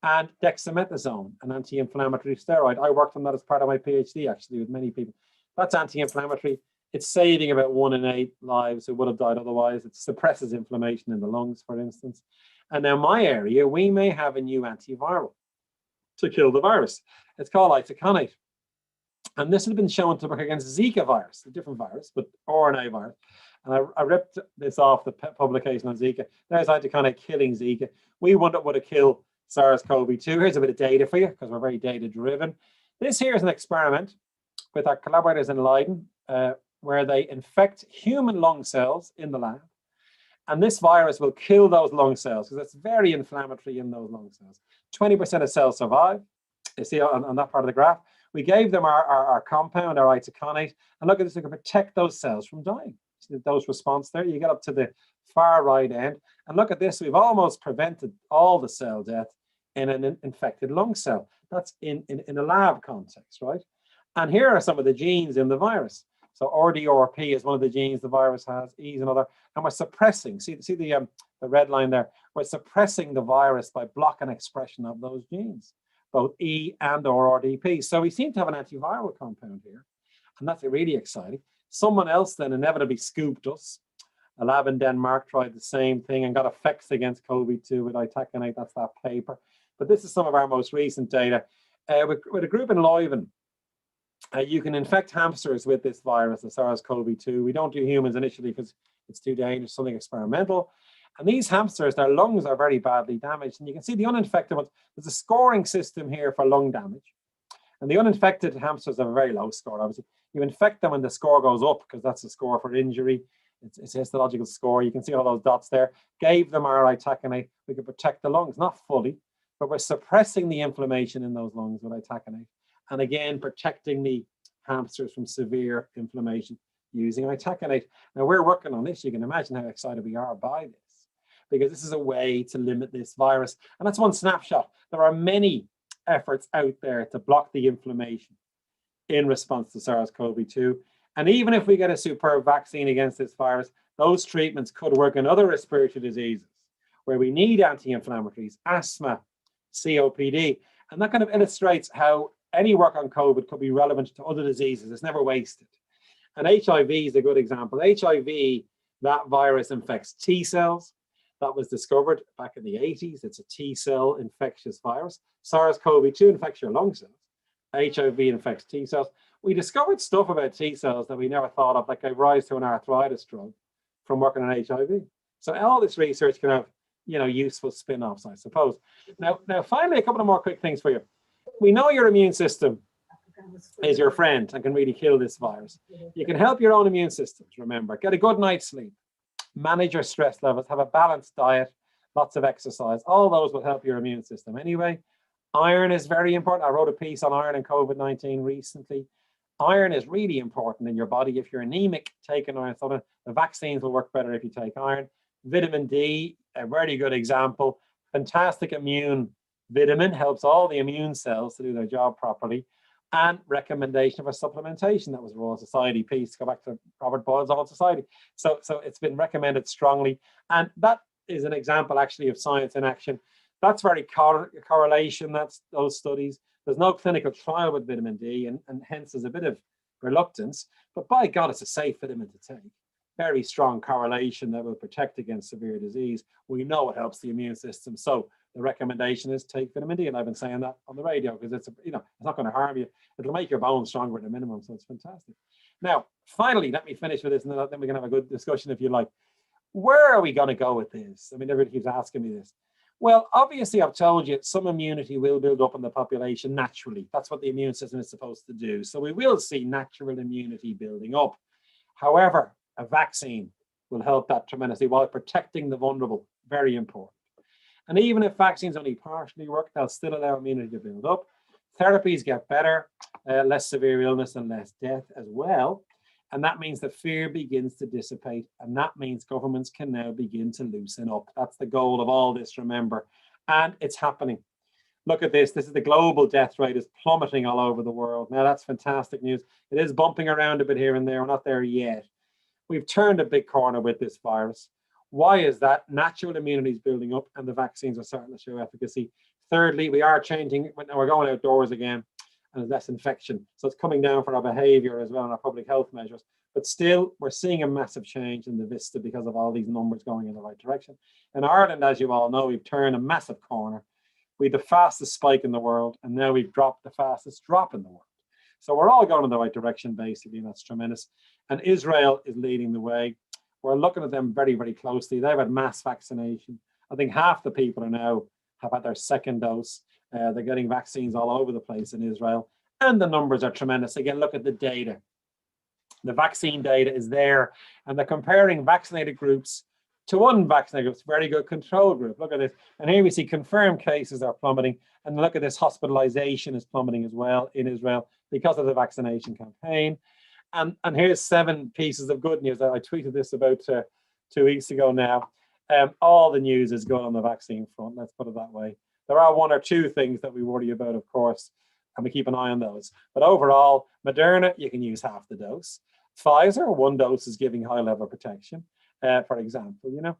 And dexamethasone, an anti-inflammatory steroid. I worked on that as part of my PhD, actually, with many people. That's anti-inflammatory. It's saving about 1 in 8 lives who would have died otherwise. It suppresses inflammation in the lungs, for instance. And now my area, we may have a new antiviral to kill the virus. It's called itaconate. And this has been shown to work against Zika virus, a different virus, but RNA virus. And I ripped this off the publication on Zika. There's itaconate killing Zika. We wonder what to kill SARS-CoV-2. Here's a bit of data for you, because we're very data-driven. This here is an experiment with our collaborators in Leiden, where they infect human lung cells in the lab. And this virus will kill those lung cells, because it's very inflammatory in those lung cells. 20% of cells survive. You see on that part of the graph. We gave them our compound, our itaconate, and look at this, we can protect those cells from dying. See the dose response there? You get up to the far right end, and look at this, we've almost prevented all the cell death in an infected lung cell. That's in a lab context, right? And here are some of the genes in the virus. So RDRP is one of the genes the virus has, E is another, and we're suppressing, see the red line there, we're suppressing the virus by blocking expression of those genes, both E and or RDP. So we seem to have an antiviral compound here, and that's really exciting. Someone else then inevitably scooped us. A lab in Denmark tried the same thing and got effects against COVID-2 with itaconate, that's that paper. But this is some of our most recent data. With a group in Leuven, you can infect hamsters with this virus, the SARS-CoV-2. We don't do humans initially because it's too dangerous, something experimental. And these hamsters, their lungs are very badly damaged. And you can see the uninfected ones. There's a scoring system here for lung damage. And the uninfected hamsters have a very low score, obviously. You infect them and the score goes up because that's the score for injury. It's a histological score. You can see all those dots there. Gave them our itaconate. We could protect the lungs, not fully, but we're suppressing the inflammation in those lungs with itaconate. And again, protecting the hamsters from severe inflammation using itaconate. Now, we're working on this. You can imagine how excited we are by this, because this is a way to limit this virus. And that's one snapshot. There are many efforts out there to block the inflammation in response to SARS-CoV-2. And even if we get a superb vaccine against this virus, those treatments could work in other respiratory diseases where we need anti-inflammatories, asthma, COPD. And that kind of illustrates how any work on COVID could be relevant to other diseases. It's never wasted. And HIV is a good example. HIV, that virus infects T cells. That was discovered back in the 80s. It's a T cell infectious virus. SARS-CoV-2 infects your lung cells. HIV infects T cells. We discovered stuff about T cells that we never thought of, like gave rise to an arthritis drug from working on HIV. So all this research can have, useful spin-offs, I suppose. Now, finally, a couple of more quick things for you. We know your immune system is your friend and can really kill this virus. You can help your own immune systems, remember. Get a good night's sleep. Manage your stress levels. Have a balanced diet. Lots of exercise. All those will help your immune system anyway. Iron is very important. I wrote a piece on iron and COVID-19 recently. Iron is really important in your body. If you're anemic, take an iron supplement. The vaccines will work better if you take iron. Vitamin D, a very good example. Fantastic immune vitamin, helps all the immune cells to do their job properly. And recommendation of a supplementation. That was a Royal Society piece. Go back to Robert Boyle's Royal Society. So it's been recommended strongly. And that is an example actually of science in action. That's very correlation. That's those studies. There's no clinical trial with vitamin D, and hence there's a bit of reluctance. But by God, it's a safe vitamin to take. Very strong correlation that will protect against severe disease. We know it helps the immune system. So the recommendation is take vitamin D, and I've been saying that on the radio because it's it's not going to harm you. It'll make your bones stronger at a minimum, so it's fantastic. Now, finally, let me finish with this, and then we can have a good discussion if you like. Where are we going to go with this? I mean, everybody keeps asking me this. Well, obviously, I've told you some immunity will build up in the population naturally. That's what the immune system is supposed to do. So we will see natural immunity building up. However, a vaccine will help that tremendously while protecting the vulnerable. Very important. And even if vaccines only partially work, they'll still allow immunity to build up. Therapies get better, less severe illness and less death as well. And that means that fear begins to dissipate. And that means governments can now begin to loosen up. That's the goal of all this, remember. And it's happening. Look at this. This is the global death rate is plummeting all over the world. Now, that's fantastic news. It is bumping around a bit here and there. We're not there yet. We've turned a big corner with this virus. Why is that? Natural immunity is building up and the vaccines are starting to show efficacy. Thirdly, we are changing. We're going outdoors again. And there's less infection. So it's coming down for our behavior as well and our public health measures. But still, we're seeing a massive change in the vista because of all these numbers going in the right direction. In Ireland, as you all know, we've turned a massive corner. We had the fastest spike in the world, and now we've dropped the fastest drop in the world. So we're all going in the right direction, basically, and that's tremendous. And Israel is leading the way. We're looking at them very, very closely. They've had mass vaccination. I think half the people are now have had their second dose. They're getting vaccines all over the place in Israel. And the numbers are tremendous. Again, look at the data. The vaccine data is there. And they're comparing vaccinated groups to unvaccinated groups. Very good control group. Look at this. And here we see confirmed cases are plummeting. And look at this, hospitalization is plummeting as well in Israel because of the vaccination campaign. And here's 7 pieces of good news. I tweeted this about 2 weeks ago now. All the news is good on the vaccine front. Let's put it that way. There are 1 or 2 things that we worry about, of course, and we keep an eye on those. But overall, Moderna, you can use half the dose. Pfizer, 1 dose is giving high level of protection, for example.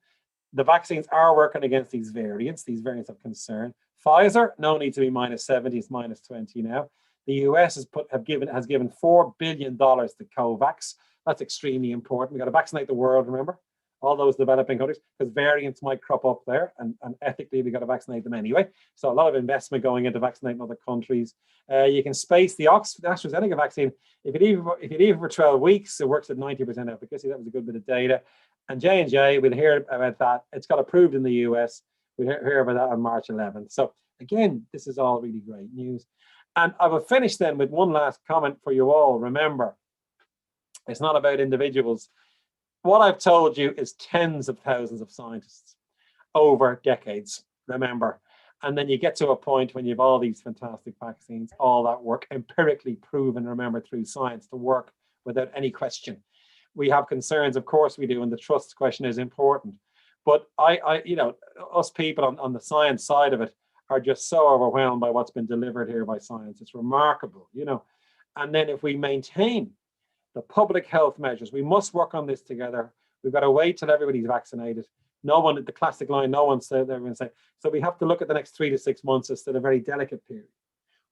The vaccines are working against these variants of concern. Pfizer, no need to be -70, it's -20 now. The US has given $4 billion to COVAX. That's extremely important. We've got to vaccinate the world, remember? All those developing countries, because variants might crop up there, and ethically we've got to vaccinate them anyway. So a lot of investment going into vaccinating other countries. You can space the AstraZeneca vaccine. If you leave it for 12 weeks, it works at 90% efficacy. That was a good bit of data. And J&J, we'll hear about that. It's got approved in the US. We'll hear about that on March 11th. So again, this is all really great news. And I will finish then with one last comment for you all. Remember, it's not about individuals. What I've told you is tens of thousands of scientists over decades, remember. And then you get to a point when you have all these fantastic vaccines, all that work empirically proven, remember, through science to work without any question. We have concerns, of course we do, and the trust question is important. But us people on the science side of it are just so overwhelmed by what's been delivered here by science. It's remarkable, And then if we maintain the public health measures, we must work on this together. We've got to wait till everybody's vaccinated. No one, the classic line, no one said they're going to say. So we have to look at the next 3 to 6 months as still a very delicate period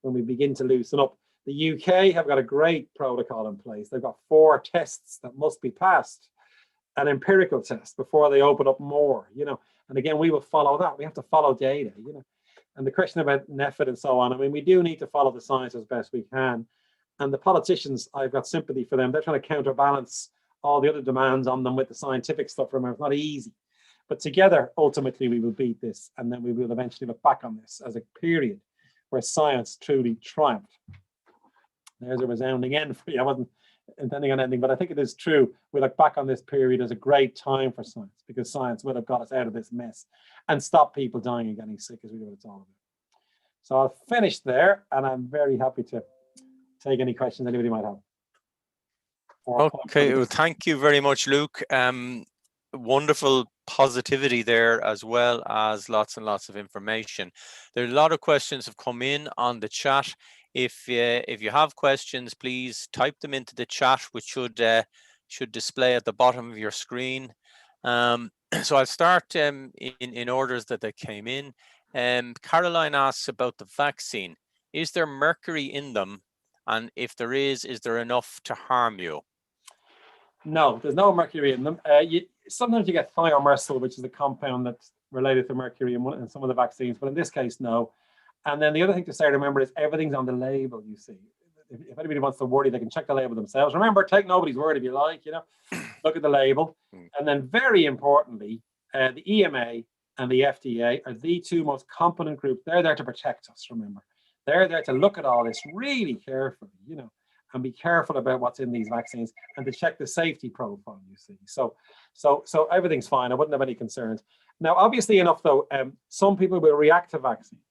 when we begin to loosen up. The UK have got a great protocol in place. They've got 4 tests that must be passed, an empirical test before they open up more, And again, we will follow that. We have to follow data, And the question about NEFIT and so on, I mean, we do need to follow the science as best we can. And the politicians, I've got sympathy for them. They're trying to counterbalance all the other demands on them with the scientific stuff. Remember, it's not easy. But together, ultimately, we will beat this. And then we will eventually look back on this as a period where science truly triumphed. There's a resounding end for you. I wasn't intending on ending, but I think it is true. We look back on this period as a great time for science because science would have got us out of this mess and stopped people dying and getting sick, as we know what it's all about. So I'll finish there, and I'm very happy to take any questions anybody might have. Okay, well, thank you very much, Luke. Wonderful positivity there, as well as lots and lots of information. There are a lot of questions have come in on the chat. If you have questions, please type them into the chat, which should display at the bottom of your screen. So I'll start in orders that they came in. Caroline asks about the vaccine. Is there mercury in them? And if there is there enough to harm you? No, there's no mercury in them. Sometimes you get thimerosal, which is a compound that's related to mercury in some of the vaccines, but in this case, no. And then the other thing to say, remember, is everything's on the label, you see. If anybody wants to worry, they can check the label themselves. Remember, take nobody's word if you like, look at the label. And then very importantly, the EMA and the FDA are the two most competent groups. They're there to protect us, remember. They're there to look at all this really carefully, and be careful about what's in these vaccines and to check the safety profile, you see. So everything's fine. I wouldn't have any concerns. Now, obviously enough though, some people will react to vaccines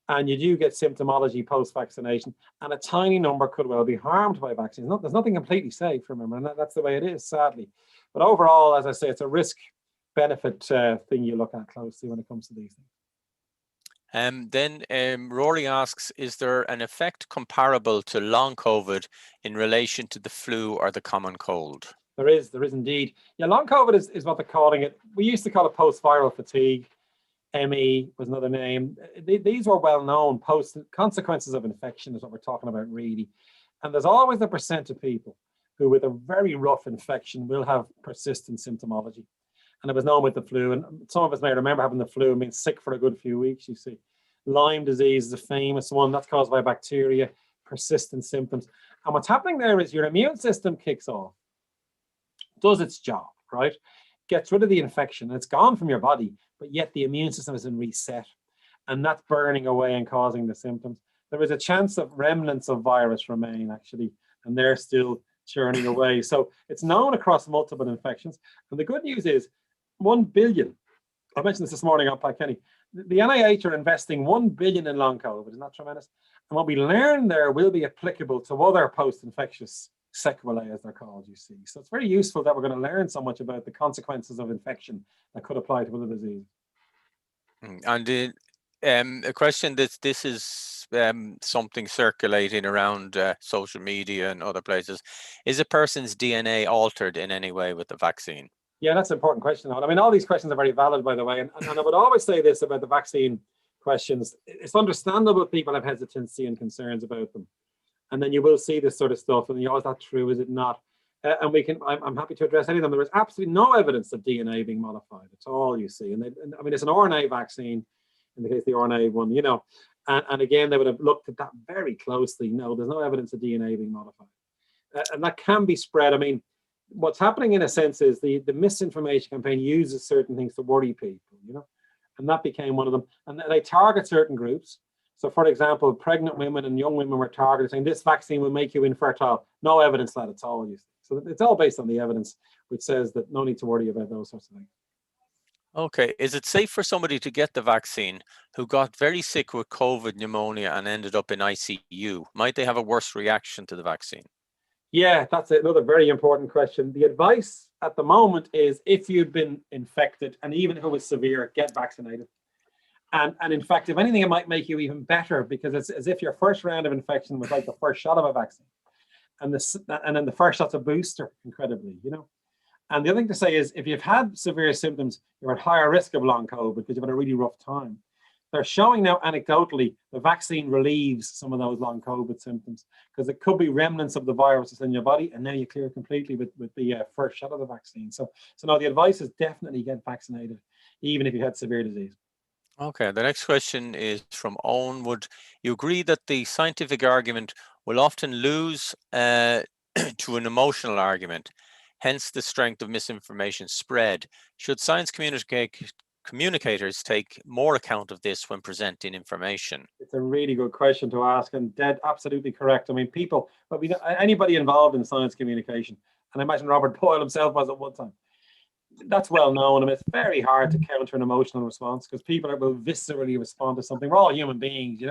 and you do get symptomology post-vaccination, and a tiny number could well be harmed by vaccines. There's nothing completely safe, remember, and that's the way it is, sadly. But overall, as I say, it's a risk-benefit thing you look at closely when it comes to these things. Then Rory asks, is there an effect comparable to long COVID in relation to the flu or the common cold? There is indeed. Yeah, long COVID is what they're calling it. We used to call it post-viral fatigue. ME was another name. These were well known. Consequences of infection is what we're talking about, really. And there's always the percent of people who, with a very rough infection, will have persistent symptomology. And it was known with the flu. And some of us may remember having the flu and being sick for a good few weeks, you see. Lyme disease is a famous one. That's caused by bacteria, persistent symptoms. And what's happening there is your immune system kicks off, does its job, right? Gets rid of the infection. And it's gone from your body, but yet the immune system has been reset. And that's burning away and causing the symptoms. There is a chance that remnants of virus remain, actually, and they're still churning away. So it's known across multiple infections. And the good news is 1 billion. I mentioned this morning on Pat Kenny. The NIH are investing 1 billion in long COVID. Isn't that tremendous? And what we learn there will be applicable to other post-infectious sequelae, as they're called, you see. So it's very useful that we're going to learn so much about the consequences of infection that could apply to other diseases. And a question that this is something circulating around social media and other places. Is a person's DNA altered in any way with the vaccine? Yeah, that's an important question. I mean, all these questions are very valid, by the way. And I would always say this about the vaccine questions. It's understandable people have hesitancy and concerns about them. And then you will see this sort of stuff. And is that true? Is it not? And I'm happy to address any of them. There is absolutely no evidence of DNA being modified at all, you see. And I mean, it's an RNA vaccine, in the case of the RNA one, And again, they would have looked at that very closely. No, there's no evidence of DNA being modified. And that can be spread. I mean, what's happening in a sense is the misinformation campaign uses certain things to worry people, and that became one of them. And they target certain groups. So, for example, pregnant women and young women were targeted, saying this vaccine will make you infertile. No evidence that at all. So it's all based on the evidence, which says that no need to worry about those sorts of things. Okay, is it safe for somebody to get the vaccine who got very sick with COVID, pneumonia, and ended up in ICU? Might they have a worse reaction to the vaccine? Yeah, that's another very important question. The advice at the moment is if you've been infected, and even if it was severe, get vaccinated. And in fact, if anything, it might make you even better, because it's as if your first round of infection was like the first shot of a vaccine. And then the first shot's a booster, incredibly, And the other thing to say is if you've had severe symptoms, you're at higher risk of long COVID because you've had a really rough time. They're showing now anecdotally the vaccine relieves some of those long COVID symptoms, because it could be remnants of the virus that's in your body, and now you clear completely with the first shot of the vaccine. So no, the advice is definitely get vaccinated, even if you had severe disease. Okay, the next question is from Owen. Would you agree that the scientific argument will often lose to an emotional argument, hence the strength of misinformation spread? Should science communicators take more account of this when presenting information? It's a really good question to ask, and Ded, absolutely correct. I mean, anybody involved in science communication, and I imagine Robert Boyle himself was at one time, that's well known. I mean, it's very hard to counter an emotional response because people will viscerally respond to something. We're all human beings,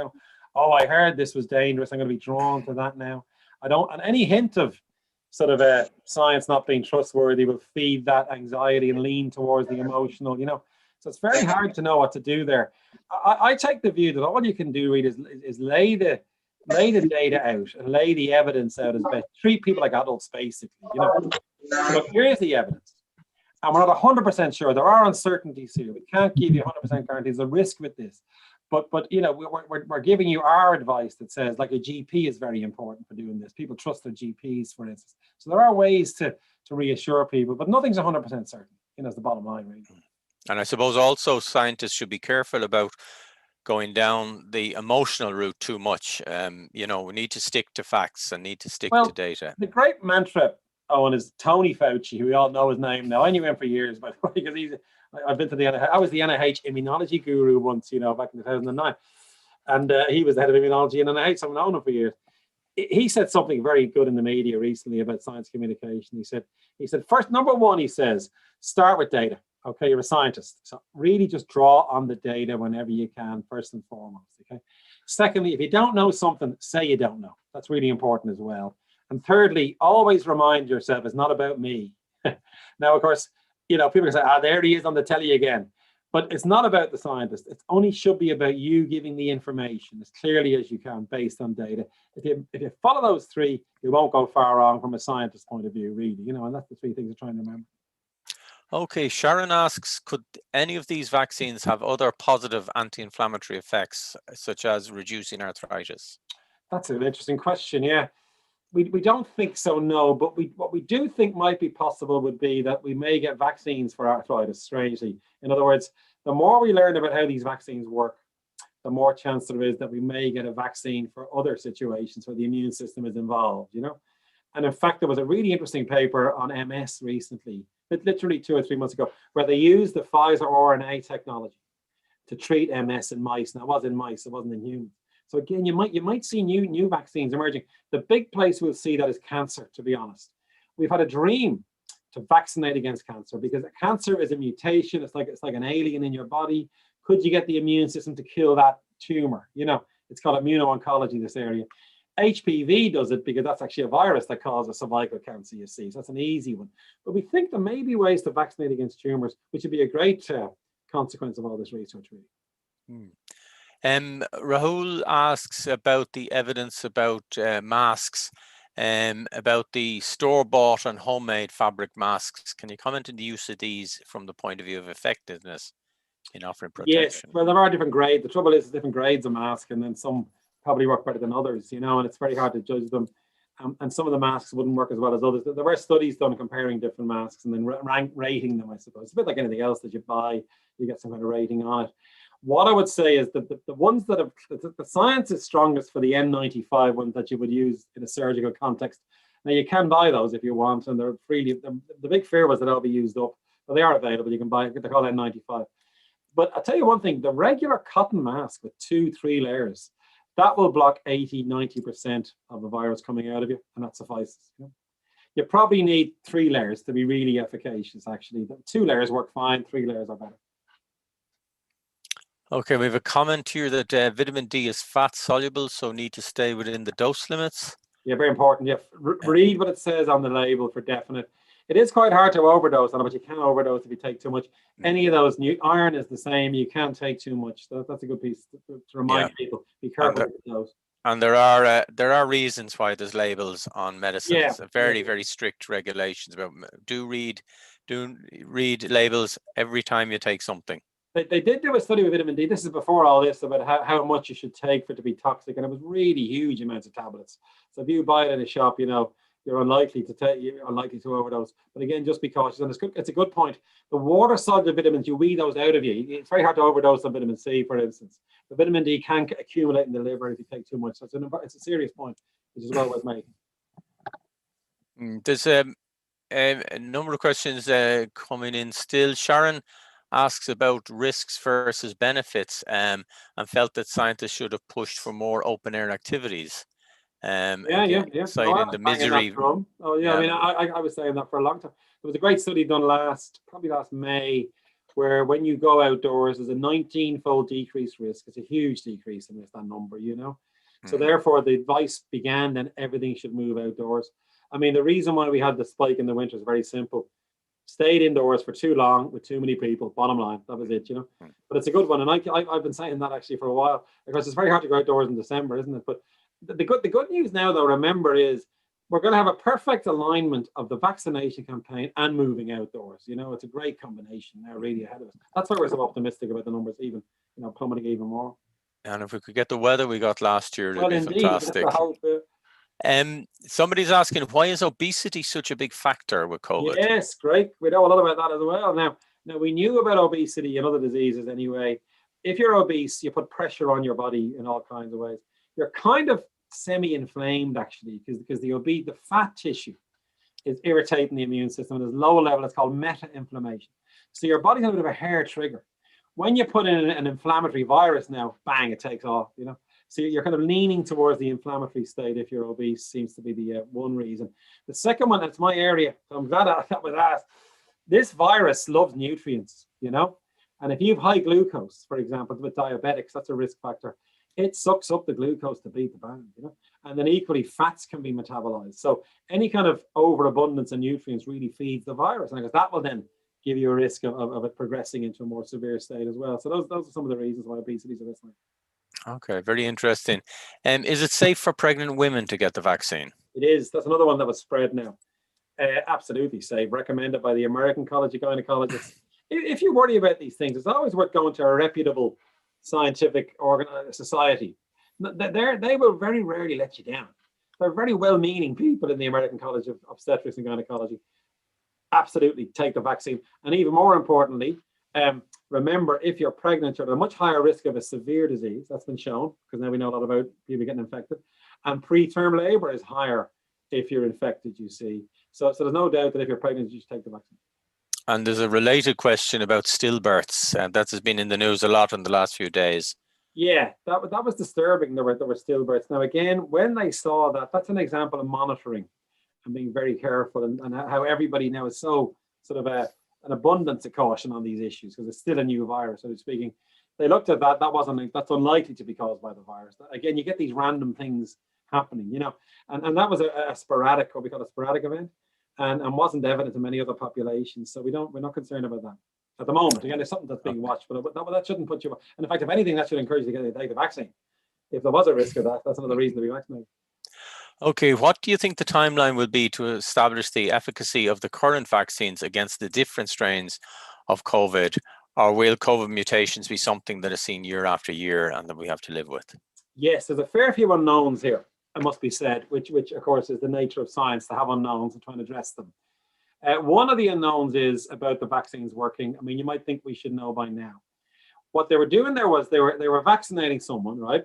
Oh, I heard this was dangerous. I'm going to be drawn to that now. And any hint of sort of science not being trustworthy will feed that anxiety and lean towards the emotional, So it's very hard to know what to do there. I take the view that all you can do really is lay the data out and lay the evidence out as best. Treat people like adults, basically. So look, here's the evidence. And we're not 100% sure. There are uncertainties here. We can't give you 100% guarantees. There's a risk with this. But we're giving you our advice that says, like, a GP is very important for doing this. People trust their GPs, for instance. So there are ways to reassure people, but nothing's 100% certain. Is the bottom line, really. And I suppose also scientists should be careful about going down the emotional route too much. We need to stick to facts and need to stick to data. The great mantra, Owen, is Tony Fauci, who we all know his name now. I knew him for years, by the way, because I've been to the NIH. I was the NIH immunology guru once, back in 2009. And he was the head of immunology in NIH, so I've known him for years. He said something very good in the media recently about science communication. He said, first, number one, he says, start with data. Okay, you're a scientist. So really just draw on the data whenever you can, first and foremost. Okay. Secondly, if you don't know something, say you don't know. That's really important as well. And thirdly, always remind yourself it's not about me. Now, of course, people can say, there he is on the telly again. But it's not about the scientist. It only should be about you giving the information as clearly as you can based on data. If you follow those three, you won't go far wrong from a scientist's point of view, really. And that's the three things we're trying to remember. Okay, Sharon asks, could any of these vaccines have other positive anti-inflammatory effects, such as reducing arthritis? That's an interesting question, yeah. We don't think so, no, but what we do think might be possible would be that we may get vaccines for arthritis, strangely. In other words, the more we learn about how these vaccines work, the more chance there is that we may get a vaccine for other situations where the immune system is involved, And in fact, there was a really interesting paper on MS recently, literally 2 or 3 months ago, where they used the Pfizer RNA technology to treat MS in mice. Now, it was in mice, it wasn't in humans. So again, you might see new vaccines emerging. The big place we'll see that is cancer, to be honest. We've had a dream to vaccinate against cancer because cancer is a mutation. It's like an alien in your body. Could you get the immune system to kill that tumor? It's called immuno-oncology, this area. HPV does it because that's actually a virus that causes cervical cancer, you see. So that's an easy one. But we think there may be ways to vaccinate against tumors, which would be a great consequence of all this research, really. Rahul asks about the evidence about masks, about the store-bought and homemade fabric masks. Can you comment on the use of these from the point of view of effectiveness in offering protection? Yes, well, there are different grades. The trouble is different grades of mask, and then some probably work better than others, and it's very hard to judge them. And some of the masks wouldn't work as well as others. There were studies done comparing different masks and then rating them, I suppose. It's a bit like anything else that you buy, you get some kind of rating on it. What I would say is that the ones that have, the science is strongest for the N95 ones that you would use in a surgical context. Now, you can buy those if you want, and they're freely, the big fear was that they'll be used up, but they are available. You can buy, they're called N95. But I'll tell you one thing, the regular cotton mask with 2-3 layers, that will block 80-90% of the virus coming out of you, and that suffices. You probably need 3 layers to be really efficacious, actually. 2 layers work fine, 3 layers are better. Okay, we have a comment here that vitamin D is fat soluble, so need to stay within the dose limits. Yeah, very important. Yeah, read what it says on the label for definite. It is quite hard to overdose on it, but you can overdose if you take too much. Any of those, iron is the same. You can't take too much. That's a good piece to remind people. Be careful with those. And there are reasons why there's labels on medicines. Yeah, very strict regulations about. Do read labels every time you take something. They did do a study with vitamin D. This is before all this, about how much you should take for it to be toxic, and it was really huge amounts of tablets. So if you buy it in a shop, you're unlikely to overdose. But again, just be cautious. And it's a good point. The water-soluble vitamins, you weed those out of you. It's very hard to overdose on vitamin C, for instance. The vitamin D can accumulate in the liver if you take too much. So it's a serious point, which is well worth making. There's a number of questions coming in still. Sharon asks about risks versus benefits, and felt that scientists should have pushed for more open-air activities. Citing the misery. Oh yeah, I mean, I was saying that for a long time. There was a great study done last May, where when you go outdoors, there's a 19-fold decreased risk. It's a huge decrease in that number, So therefore, the advice began that everything should move outdoors. I mean, the reason why we had the spike in the winter is very simple. Stayed indoors for too long with too many people. Bottom line, that was it, you know. But it's a good one, and I've been saying that actually for a while, because it's very hard to go outdoors in December, isn't it? But the good news now, though, remember, is we're going to have a perfect alignment of the vaccination campaign and moving outdoors. You know, it's a great combination now, really ahead of us. That's why we're so optimistic about the numbers, even plummeting even more. And if we could get the weather we got last year, it'd Well, be indeed, fantastic. that's the hope. Somebody's asking, why is obesity such a big factor with COVID? Yes, great. We know a lot about that as well. Now we knew about obesity and other diseases anyway. If you're obese, you put pressure on your body in all kinds of ways. You're kind of semi-inflamed actually, because the fat tissue is irritating the immune system. There's low level, it's called meta-inflammation. So your body's a bit of a hair trigger. When you put in an inflammatory virus now, bang, it takes off, you know. So you're kind of leaning towards the inflammatory state if you're obese, seems to be the one reason. The second one, that's my area, so I'm glad that was asked. This virus loves nutrients, you know. And if you have high glucose, for example, with diabetics, that's a risk factor. It sucks up the glucose to beat the band, you know. And then equally, fats can be metabolized. So any kind of overabundance of nutrients really feeds the virus. And I guess that will then give you a risk of it progressing into a more severe state as well. So those are some of the reasons why obesity is a risk. Okay, very interesting. Is it safe for pregnant women to get the vaccine? It is. That's another one that was spread now. Absolutely safe. Recommended by the American College of Gynecologists. If you worry about these things, it's always worth going to a reputable scientific society. They will very rarely let you down. They're very well-meaning people in the American College of Obstetrics and Gynecology. Absolutely take the vaccine. And even more importantly, remember, if you're pregnant, you're at a much higher risk of a severe disease. That's been shown, because now we know a lot about people getting infected. And preterm labor is higher if you're infected, you see. So there's no doubt that if you're pregnant, you should take the vaccine. And there's a related question about stillbirths, and that has been in the news a lot in the last few days. Yeah, that was disturbing. There were stillbirths. Now, again, when they saw that, that's an example of monitoring and being very careful, and how everybody now is so sort of an abundance of caution on these issues, because it's still a new virus, so to speaking. They looked at that's unlikely to be caused by the virus. Again, you get these random things happening, you know, and that was a sporadic, what we call a sporadic event, and wasn't evident in many other populations. So we're not concerned about that at the moment. Again, it's something that's being watched, but that shouldn't put you. And in fact, if anything, that should encourage you to take the vaccine. If there was a risk of that, that's another reason to be vaccinated. Okay, what do you think the timeline will be to establish the efficacy of the current vaccines against the different strains of COVID? Or will COVID mutations be something that is seen year after year and that we have to live with? Yes, there's a fair few unknowns here, it must be said, which of course is the nature of science, to have unknowns and try and address them. One of the unknowns is about the vaccines working. I mean, you might think we should know by now. What they were doing there was they were vaccinating someone, right?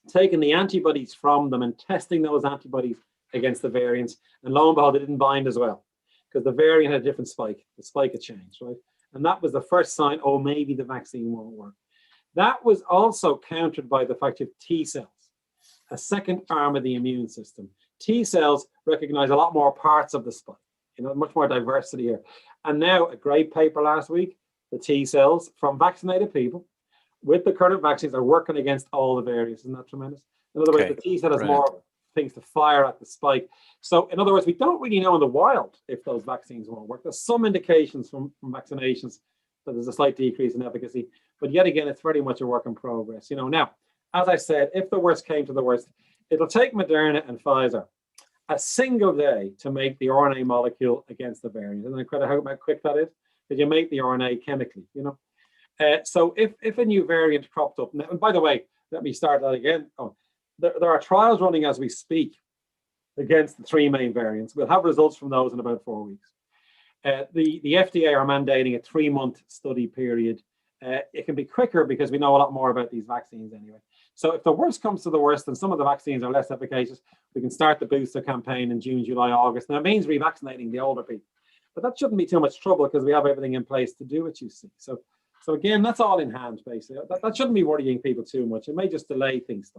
Taking the antibodies from them and testing those antibodies against the variants. And lo and behold, they didn't bind as well, because the variant had a different spike. The spike had changed, right? And that was the first sign, oh, maybe the vaccine won't work. That was also countered by the fact of T cells, a second arm of the immune system. T cells recognize a lot more parts of the spike, you know, much more diversity here. And now, a great paper last week, the T cells from vaccinated people with the current vaccines are working against all the variants. Isn't that tremendous? In other words, the T cell has more things to fire at the spike. So in other words, we don't really know in the wild if those vaccines won't work. There's some indications from vaccinations that there's a slight decrease in efficacy, but yet again, it's very much a work in progress. You know, now, as I said, if the worst came to the worst, it'll take Moderna and Pfizer a single day to make the RNA molecule against the variant. Isn't it incredible how quick that is? Because you make the RNA chemically, you know. So if a new variant cropped up, now, and by the way, let me start that again. There are trials running as we speak against the three main variants. We'll have results from those in about 4 weeks. The FDA are mandating a 3-month study period. It can be quicker because we know a lot more about these vaccines anyway. So if the worst comes to the worst and some of the vaccines are less efficacious, we can start the booster campaign in June, July, August. Now, it means revaccinating the older people. But that shouldn't be too much trouble because we have everything in place to do it, you see. So again, that's all in hand, basically. That shouldn't be worrying people too much. It may just delay things.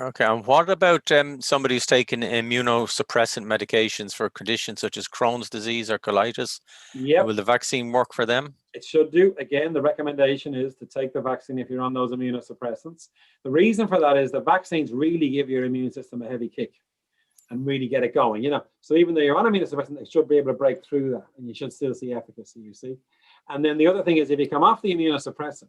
Okay, and what about somebody who's taking immunosuppressant medications for conditions such as Crohn's disease or colitis? Yeah. Will the vaccine work for them? It should do. Again, the recommendation is to take the vaccine if you're on those immunosuppressants. The reason for that is the vaccines really give your immune system a heavy kick. and really get it going, So even though you're on immunosuppressant, they should be able to break through that, and you should still see efficacy, you see. And then the other thing is, if you come off the immunosuppressant,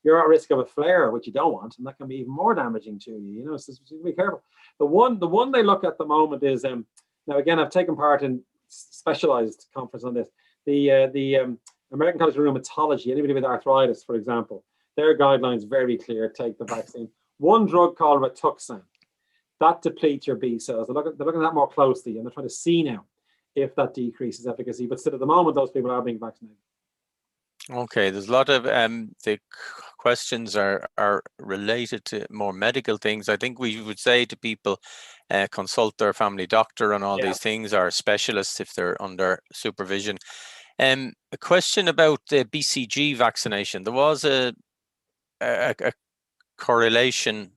you're at risk of a flare, which you don't want, and that can be even more damaging to you, so be careful. The one they look at the moment is, now again, I've taken part in specialized conference on this, the American College of Rheumatology. Anybody with arthritis, for example, their guidelines very clear: take the vaccine. One drug called Rituxan, that depletes your B cells. They're looking at that more closely, and they're trying to see now if that decreases efficacy. But still, at the moment, those people are being vaccinated. Okay, there's a lot of the questions are related to more medical things. I think we would say to people, consult their family doctor on all these things, or specialists if they're under supervision. A question about the BCG vaccination. There was a correlation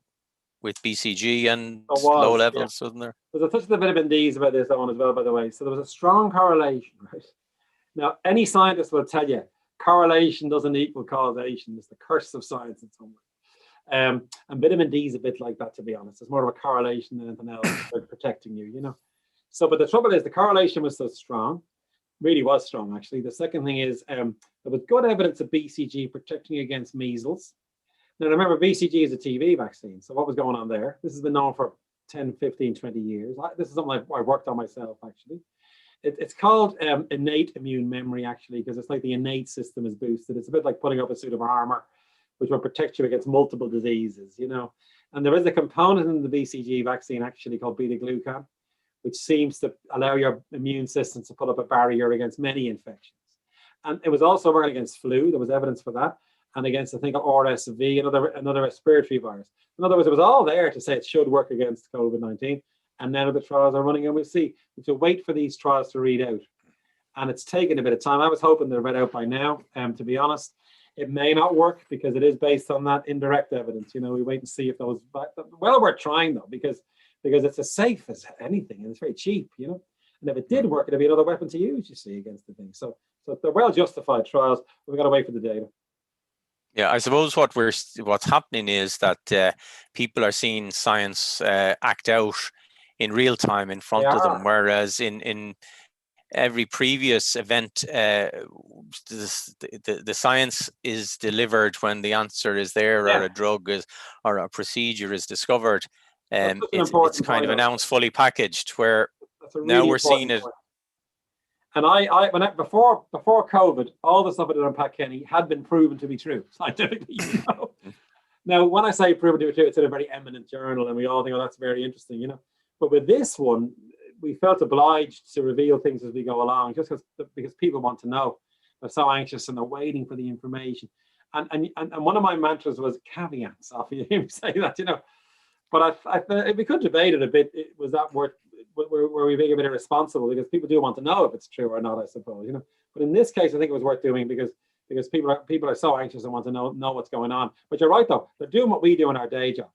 with BCG and low levels, wasn't there? There's a touch of vitamin D's about this one as well, by the way. So there was a strong correlation, right? Now, any scientist will tell you correlation doesn't equal causation. It's the curse of science in some way. And vitamin D is a bit like that, to be honest. It's more of a correlation than anything else about protecting you, So, but the trouble is the correlation was so strong, really was strong, actually. The second thing is there was good evidence of BCG protecting against measles. Now, remember, BCG is a TB vaccine. So what was going on there? This has been known for 10, 15, 20 years. This is something I worked on myself, actually. It's called innate immune memory, actually, because it's like the innate system is boosted. It's a bit like putting up a suit of armor, which will protect you against multiple diseases, And there is a component in the BCG vaccine, actually, called beta-glucan, which seems to allow your immune system to put up a barrier against many infections. And it was also working against flu. There was evidence for that. And against, I think, RSV, another respiratory virus. In other words, it was all there to say it should work against COVID-19. And now the trials are running, and we'll see. We have to wait for these trials to read out. And it's taken a bit of time. I was hoping they're read out by now. To be honest, it may not work because it is based on that indirect evidence. We wait and see if those. Well, worth trying though, because it's as safe as anything, and it's very cheap. And if it did work, it'd be another weapon to use. You see, against the thing. So they're well justified trials. We've got to wait for the data. Yeah, I suppose what's happening is that people are seeing science act out in real time in front of them, whereas in every previous event, the science is delivered when the answer is there, or a drug is, or a procedure is discovered. It's kind of announced fully packaged, where really now we're seeing it. And before COVID, all the stuff I did on Pat Kenny had been proven to be true scientifically. Now, when I say proven to be true, it's in a very eminent journal, and we all think, oh, that's very interesting, But with this one, we felt obliged to reveal things as we go along, just because people want to know. They're so anxious and they're waiting for the information. And one of my mantras was caveats. After you hear me say that, But if we could debate it a bit, was that worth? Were we being a bit irresponsible? Because people do want to know if it's true or not, I suppose. But in this case, I think it was worth doing because people are so anxious and want to know what's going on. But you're right, though. They're doing what we do in our day job.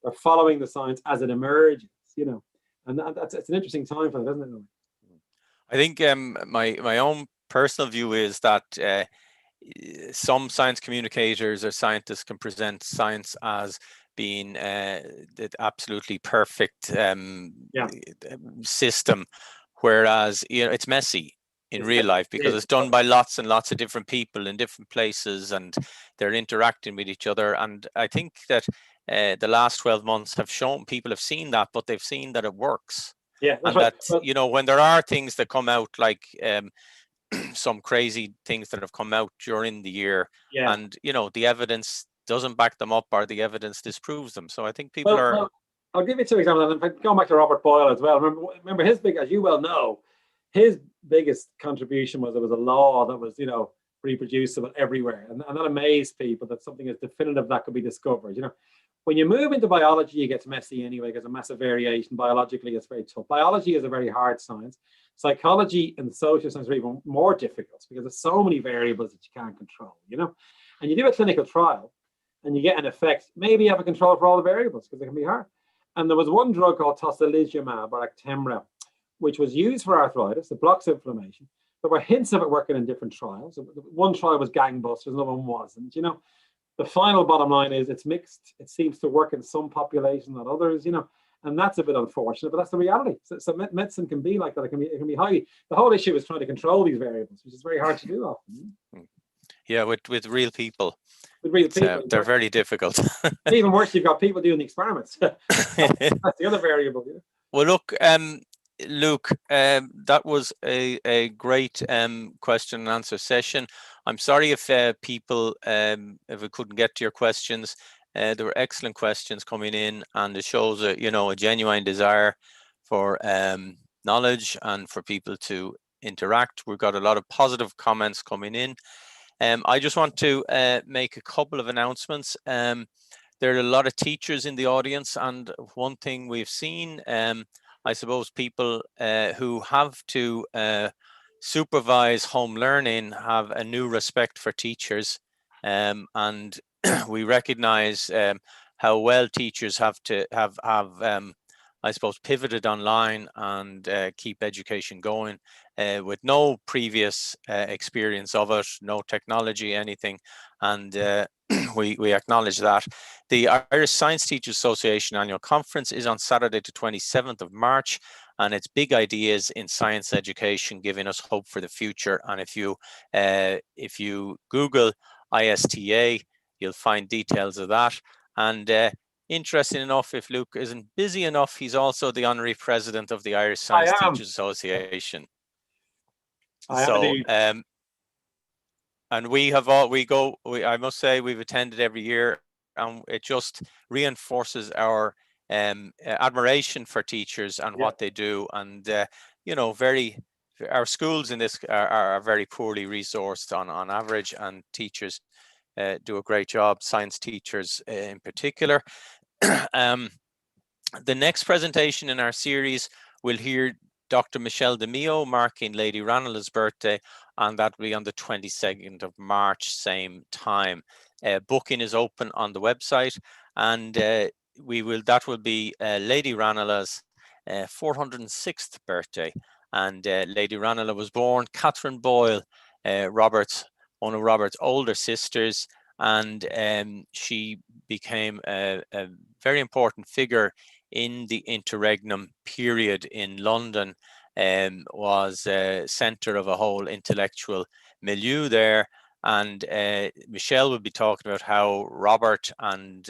They're following the science as it emerges, and it's an interesting time for them, isn't it? I think my own personal view is that some science communicators or scientists can present science as being the absolutely perfect system, whereas it's messy in real life because it's done by lots and lots of different people in different places, and they're interacting with each other. And I think that the last 12 months have shown people have seen that, but they've seen that it works. Yeah, and right. that when there are things that come out like some crazy things that have come out during the year, and the evidence doesn't back them up, or the evidence disproves them. So I think people are. Well, I'll give you two examples. In fact, going back to Robert Boyle as well. Remember his as you well know, his biggest contribution was there was a law that was reproducible everywhere, and that amazed people that something as definitive that could be discovered. When you move into biology, it gets messy anyway. There's a massive variation. Biologically, it's very tough. Biology is a very hard science. Psychology and social science are even more difficult because there's so many variables that you can't control. And you do a clinical trial, and you get an effect. Maybe you have a control for all the variables because it can be hard. And there was one drug called tocilizumab or Actemra, which was used for arthritis. It blocks inflammation. There were hints of it working in different trials. One trial was gangbusters, another one wasn't. The final bottom line is it's mixed. It seems to work in some populations, not others. and that's a bit unfortunate, but that's the reality. So medicine can be like that. It can be highly. The whole issue is trying to control these variables, which is very hard to do often. Yeah, with real people. With real people, they're very difficult. Even worse, you've got people doing the experiments. That's the other variable. Yeah. Well, look, Luke, that was a great question and answer session. I'm sorry if people, if we couldn't get to your questions. There were excellent questions coming in, and it shows a genuine desire for knowledge and for people to interact. We've got a lot of positive comments coming in. I just want to make a couple of announcements. There are a lot of teachers in the audience, and one thing we've seen, I suppose people who have to supervise home learning have a new respect for teachers, and we recognize how well teachers have to have I suppose pivoted online and keep education going with no previous experience of it, no technology, anything, and we acknowledge that. The Irish Science Teachers Association annual conference is on Saturday the 27th of March, and it's big ideas in science education, giving us hope for the future. And if you Google ISTA, you'll find details of that. And interesting enough, if Luke isn't busy enough, he's also the honorary president of the Irish Science Teachers Association. And I must say, we've attended every year, and it just reinforces our admiration for teachers and what they do. And our schools in this are very poorly resourced on average, and teachers do a great job, science teachers in particular. The next presentation in our series, we'll hear Dr. Michelle DeMio marking Lady Ranelagh's birthday, and that will be on the 22nd of March, same time. Booking is open on the website, and that will be Lady Ranelagh's 406th birthday. And Lady Ranelagh was born Catherine Boyle, one of Robert's older sisters, and she became a very important figure in the interregnum period in London, was center of a whole intellectual milieu there. And Michelle will be talking about how Robert and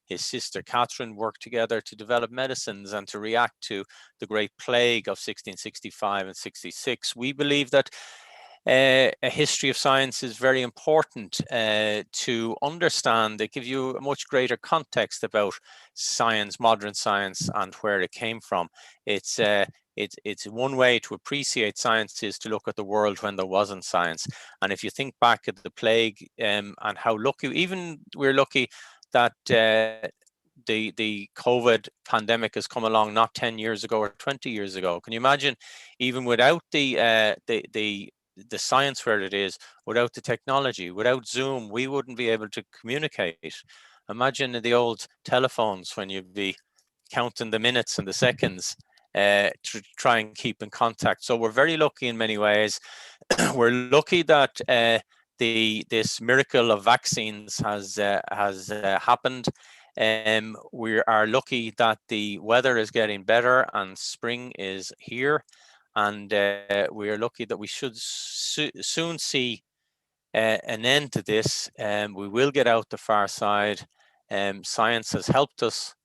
his sister Catherine worked together to develop medicines and to react to the Great Plague of 1665 and 66. We believe that a history of science is very important to understand. It gives you a much greater context about science, modern science, and where it came from. It's one way to appreciate science is to look at the world when there wasn't science. And if you think back at the plague and how lucky, even we're lucky that the COVID pandemic has come along not 10 years ago or 20 years ago. Can you imagine, even without the science where it is, without the technology, without Zoom, we wouldn't be able to communicate. Imagine the old telephones when you'd be counting the minutes and the seconds to try and keep in contact. So we're very lucky in many ways. We're lucky that this miracle of vaccines has happened. We are lucky that the weather is getting better and spring is here. And we are lucky that we should soon see an end to this. We will get out the far side. Science has helped us,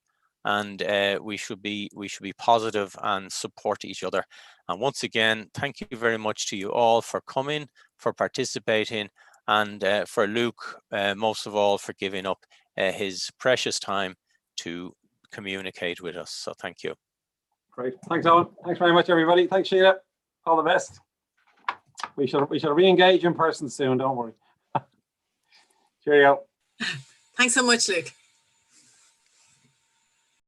and we should be positive and support each other. And once again, thank you very much to you all for coming, for participating, and for Luke, most of all, for giving up his precious time to communicate with us. So thank you. Great. Thanks, Owen. Thanks very much, everybody. Thanks, Sheila. All the best. We shall re-engage in person soon, don't worry. Cheerio. Thanks so much, Luke.